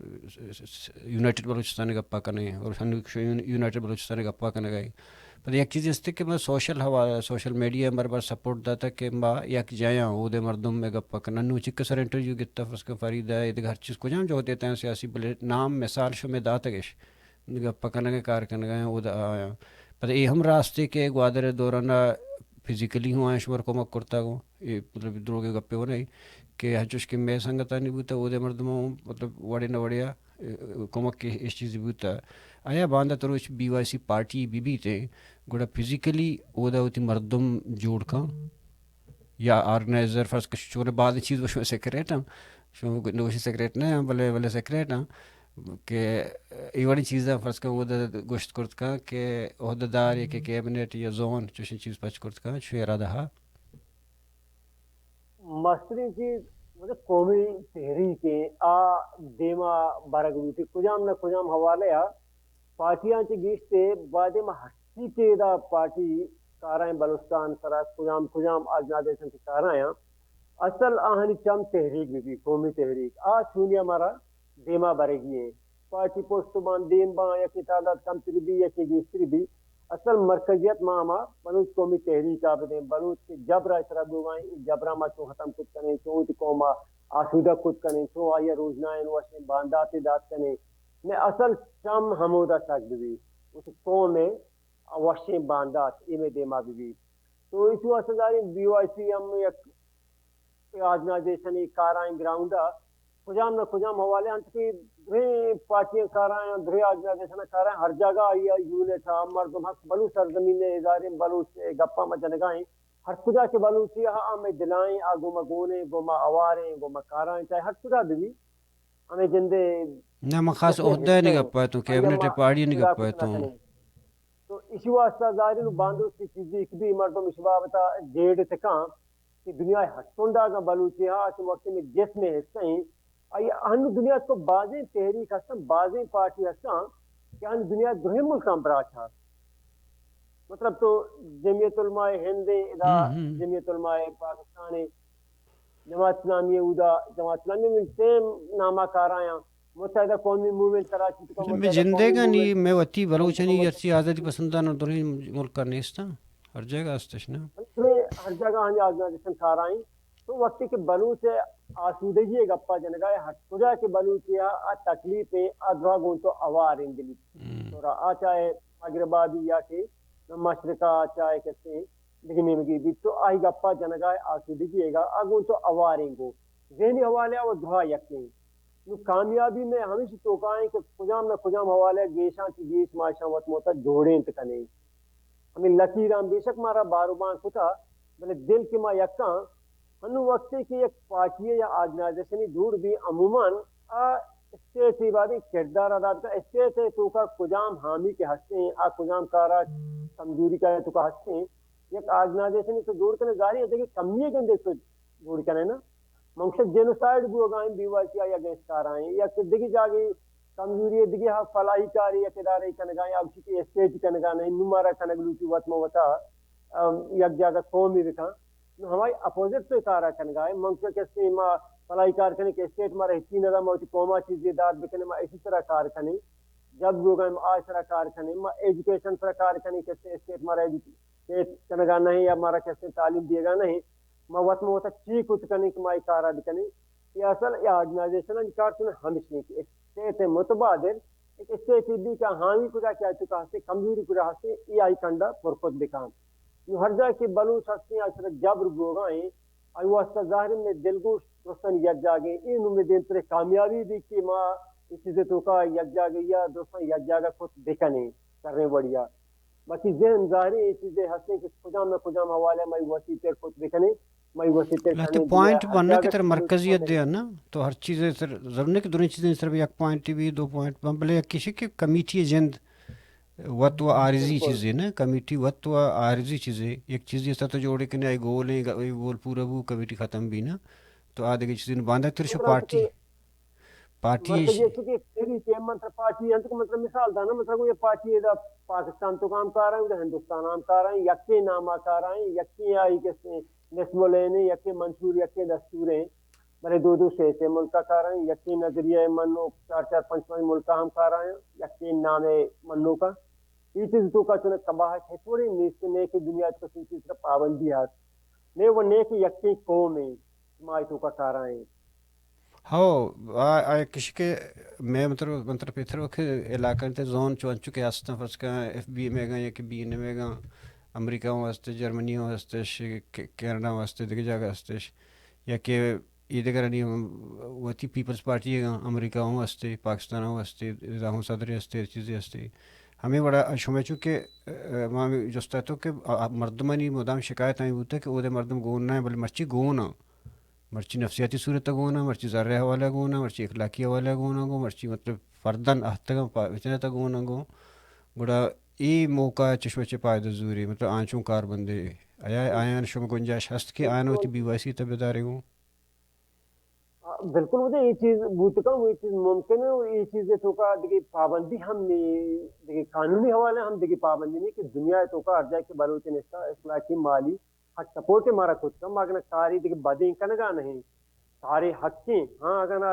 یونائٹڈ بلوچستان گپا کنے اور یونائٹڈ بلوچستان گپا کنے گئی پر ایک چیز اس کہ میں سوشل حوالہ سوشل میڈیا مر بار سپورٹ داتا کہ ما یک جایاں او دے مردم میں گپا کنا نو چک سر انٹرویو گتا فرس کا فرید ہے ادھر ہر چیز کو جام جو ہوتے ہیں سیاسی بلے نام مثال شو میں داتگش گپا کنگے کار کنگے او دا آیا پر یہ ہم راستے کے گوادر دورانہ فزیکلی ہوں آئیں شمار کومک کرتا گو یہ مطلب دروگے گپے ہو نہیں کہ ہچوش کہ میں سنگتا نہیں بوتا او دے مردموں مطلب وڑے نہ وڑیا کومک کے اس چیز بوتا آیا باندھا تو روچ BYC پارٹی بھی تھے گوڑا فزیکلی او دا ہوتی مردم جوڑ کا یا آرگنائزر فرض کچھ چورے بعد چیز وہ شو سیکریٹ ہیں شو نوشی سیکریٹ نہیں بلے سیکریٹ ہیں کہ یہ بڑی چیزیں فرض کا وہ گوشت کرت کا کہ عہدیدار یا کہ کیبنٹ یا زون چوشن چیز پچ کرت کا شو ارادہ ہا مستری چیز مطلب قومی تحریکیں آ دیما برگوتی کجام نہ کجام حوالے آ پارٹیاں چی گیشتے بعد میں ہستی کے دا پارٹی کارائیں بلوچستان سرا کجام آرگنائزیشن کی کارائیں اصل آہنی چم تحریک بھی قومی تحریک آ چھونی ہمارا دیما برگی ہیں پارٹی پوسٹ بان دیم بان یا کی تعداد کم تری بھی یا کی گیستری بھی اصل مرکزیت ماما بلوچ قومی تحریک آبدیں بلوچ کے جبرہ اسرا دوگائیں جبرہ ما چون ختم کت کریں چون تی قوما آسودہ کت کریں چون آیا روزنائن واشن بانداتی دات کریں میں اصل چم حمودہ ساک بھی اس قوم میں واشن باندات ایمیں دیما بھی تو اسو اصل داری BYC ہم یک آرگنائزیشن ایک کارائیں گراؤنڈا کجام نہ کجام حوالے انت کی دھریں پارٹیاں کارائیں دھریں آرگنائزیشن کارائیں ہر جگہ آیا یونٹ ہا مردم حق بلوچ سرزمین ادارے بلوچ گپا مجنگائیں ہر خدا کے بلوچی ہمیں دلائیں آگو مگونے گوما آواریں گوما کارائیں چاہے ہر خدا بھی ہمیں جندے نہ میں خاص عہدہ نہیں گپ پایا تو کیبنٹ پارٹی نہیں گپ پایا تو اسی واسطہ ظاہر باندھو کی چیزیں ایک بھی مردم اشبا بتا جیڑ تکاں کہ دنیا ہٹونڈا کا بلوچی ہاں اس وقت میں جس میں حصہ ہیں ہن دنیا کو بازیں تحریک ہستن بازیں پارٹی ہستن کہ ہن دنیا دوہم ملکاں براچ ہا مطلب تو جمعیت علماء ہند ادا جمعیت علماء پاکستان جماعت اسلامی ادا جماعت اسلامی میں سیم نامہ کارایاں متحدہ قومی موومنٹ کراچی تو میں جندے گا نہیں میں وتی بلوچنی یرسی آزادی پسندان دوری ملک کا نیستا ہر جگہ استش نا ہر جگہ ہن آرگنائزیشن کارائیں تو وقت کے بلوچ آسودگی گپا جنگائے ہٹ خدا کے بلوچیا تکلیف ادھا گون تو اوار ان دلی تو آ چاہے مغربادی یا کہ مشرقہ چاہے کہتے دگنی مگی بھی تو آئی گپا جنگائے آسودگی گا اگون تو اواریں گو ذہنی حوالے وہ دعا یقین نو کامیابی میں ہمیشہ توقعیں کہ کجام نہ کجام حوالے گیشاں کی گیش معاشاں وط موتا جوڑیں تکنے ہمیں لکیران بے شک مارا باروبان کتا بلے دل کے ما یکاں ہنو وقت کی ایک پارٹی یا آرگنائزیشنی دور بھی عموماً اسٹیٹ سے باتیں کردار ادا کرتا اسٹیٹ ہے تو کا کجام حامی کے ہستے ہیں کجام کارا کمزوری کا ہے تو کا ہستے ہیں ایک آرگنائزیشنی تو دور کرنے ظاہر ہے کہ کمی ہے کہ تو دور کرنے نا منشک جینوسائیڈ بھی ہوگا BYC یا گیس کار آئیں یا کہ دیکھی جاگی کمزوری دیگه ها فلاحی کاری اداره کنگای اب چی اسٹیٹ کنگا نہیں نمارا کنگلوٹی وات موتا یک جگہ قومی بکا ہماری اپوزٹ تو کارا کنگائے منکر کسی ما فلاحی کار کرنے کہ اسٹیٹ مارا ہچی ندا موتی قوما چیزی داد بکنے ما اسی طرح کار کرنے جب لوگ ہم آج طرح کار کرنے ما ایجوکیشن طرح کار کرنے کسی اسٹیٹ مارا ایجوکیشن کنگا نہیں یا مارا کسی تعلیم دیے گا نہیں ما وات موتا چی کچھ کرنے کہ مائی کارا بکنے یہ اصل یہ آرگنائزیشن ہے کار سنے ہمیشہ کی اسٹیٹ متبادل ایک اسٹیٹ بھی کا حامی کجا کیا چکا ہستے کمزوری کجا ہستے ای آئی کنڈا پرکت بکان یہ ہر جائے کہ بلوچ ہستے ہیں اچھر جبر گوگائیں آئی واسطہ ظاہر میں دلگوش دوستان یک جاگیں این میں دین پر کامیابی بھی کہ ماں اس چیزیں تو کا یک جاگیں یا دوستان یک جاگہ خود بکنے کرنے بڑھیا باقی ذہن ظاہری یہ چیزیں ہستے ہیں کہ کجام حوالے میں وسیع تر خود بکنے تو پوائنٹ بننا کی طرح مرکزیت دے نا تو ہر چیزیں ضرور کہ دونوں چیزیں صرف ایک پوائنٹ بھی 2 پوائنٹ بلے کسی کی کمیٹی جند وت و عارضی چیزیں نا کمیٹی وت و عارضی چیزیں ایک چیز یہ ساتھ جوڑے کہ نہیں گول ہے گول پورا وہ کمیٹی ختم بھی نا تو آدھے کی چیزیں باندھا ترش پارٹی مطلب مثال تھا نا مطلب یہ پارٹی پاکستان تو کام کر رہے ہیں ہندوستان کام کر رہے ہیں یکی نامہ کر رہے ہیں یکی آئی کیسے نسب لینے یکی منشور یکی دستور ہیں بڑے 2 سے ملکہ کر رہے ہیں یکی نظریہ منو 4-5 ملکہ ہم کر رہے ہیں یکی نام منو کا یہ چیز تو کا چنے کباہت ہے تھوڑی نیس نے کہ دنیا کو کسی طرح پابندی ہے نہیں وہ نیک یکی قوم ہے مائی تو کا کر رہے ہیں ہاں کسی کے میں مطلب پیتھر وقت علاقہ تے زون چون چکے ہستن فرض کا ایف بی میں گا یا کہ بی نے میں گا امریکہ واسطے جرمنی واسطے کینیڈا واسطے دیگر جگہ واسطے یا کہ یہ دیگر نہیں وتی پیپلز پارٹی ہے امریکہ واسطے پاکستان واسطے راہوں صدر واسطے چیزیں واسطے ہمیں بڑا شمع چکے جستا تو کہ مردمانی مدام شکایت آئی ہوتا ہے کہ وہ مردم گوننا ہے بلکہ مرچی گونا مرچی نفسیاتی صورت گونا مرچی ذرہ حوالہ گونا مرچی اخلاقی حوالہ گونا گو مرچی مطلب فردن احتگا اتنا تک گونا گو گڑا ای موقع چشمچے پائدہ زوری مطلب آنچوں کار بندے آیان شم گنجائش ہست کہ آیان ہوتی بی وائی سی تبدارے گوں بالکل مجھے یہ چیز بوتکا یہ چیز ممکن ہے یہ چیزیں تو کا دیکھیں پابندی ہم دیکھیں قانونی حوالے ہم دیکھیں پابندی نہیں کہ دنیا تو کا ہر جائے کہ بلوچستان اخلاقی مالی حق سپورٹ مارا خود کم اگر کاری دیکھیں بدیں کنگا نہیں سارے حقیں ہاں اگر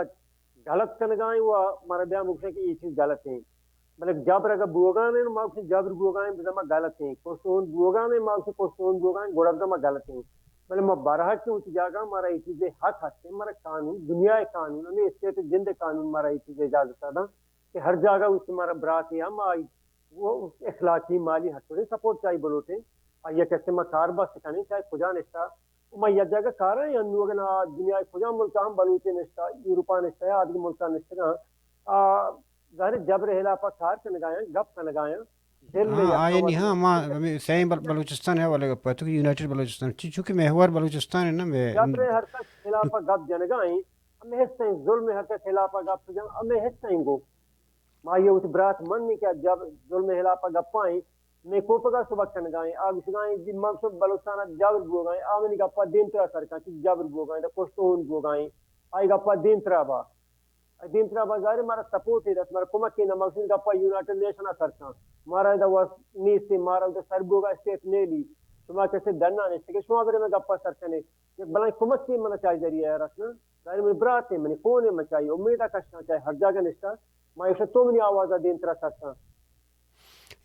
غلط کنگائیں وہ ہمارا بیان مکشہ کہ یہ چیز غلط ہیں بلکہ جبر اگر بوگانے ماں سے جبر بوگائیں بزما غلط ہیں کوستون بوگانے ماں سے کوستون بوگائیں گوڑا غلط ہیں بلکہ میں بارہ کی اونچی جاگا ہمارا یہ چیزیں حق ہستے ہمارا قانون دنیا قانون ہمیں اسٹیٹ جند قانون ہمارا یہ چیزیں اجازت تھا کہ ہر جگہ اس سے ہمارا برات ہے ہم وہ اخلاقی مالی حق نہیں سپورٹ چاہیے بلوٹے اور یہ کیسے میں کار بس سکھانے چاہے خدا نشتا میں یہ جگہ کار رہے ہیں اگر دنیا خدا ملکہ ہم بلوچے نشتا یوروپا نشتا ہے آدمی ملکہ نشتا ظاہر جبر ہلاپا کار کا نگایا گپ کا نگایا آئے نہیں ہاں ماں سیم بلوچستان ہے والے گپ تو یونائٹڈ بلوچستان چونکہ محور بلوچستان ہے نا میں جبر حرکت خلافہ گپ جنگائیں ہمیں حصہ ظلم حرکت خلافہ گپ جن ہمیں حصہ گو ماں یہ اس برات من نہیں کیا جب ظلم خلافہ گپائیں میں کوپگا صبح کنگائیں آگ سگائیں دی مقصد بلوچستان جبر بوگائیں آمنی گپا دین ترا سرکا چیز جبر بوگائیں دا پشتون بوگائیں آئی گپا دین ترا با دین ترا بازار ہمارا سپورٹ ہے ہمارا کمک کی نمکسن گپا یونائٹڈ نیشن سرکا ہمارا دا نیس سے مارا دا سربوگا اسٹیٹ نے لی شما کیسے ڈرنا نہیں سکے شما برے میں گپا سرکنے بلائیں کمک کی منا چاہیے ذریعہ ہے رکھنا ظاہر میں برات ہے منی کون ہے مچاہیے امیدہ کشنا چاہے ہر جگہ نشتا میں اسے تو منی آوازہ دین ترا سرکا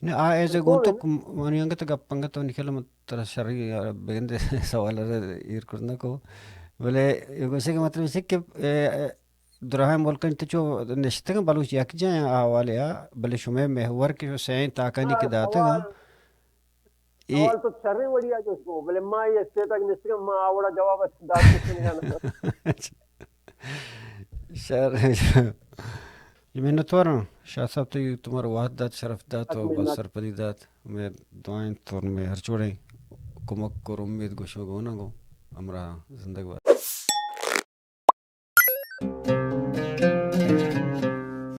ایسے گونتو مانی انگا تا گپنگا تو نکھلا مطلع شرعی بگندے سوال ایر کرنا کو بلے اسے کا مطلب اسے کہ دراہم ملکن تچو نشتگا بلوچ یک جائیں آوالے بلے شمع محور کے سین تاکانی کے داتگا سوال تو شرعی وڑی آج اس کو بلے ماں یہ اسے تک نشتگا ماں آوڑا جواب دات کسی نگانا شرعی یہ میں نتوارا شاہ صاحب تو تمہارا وحد دات شرف دات و بس سرپدی دات میں دعائیں تو میں ہر چوڑیں کمک کو امید گوشو گونا گو ہمراہ زندگ بات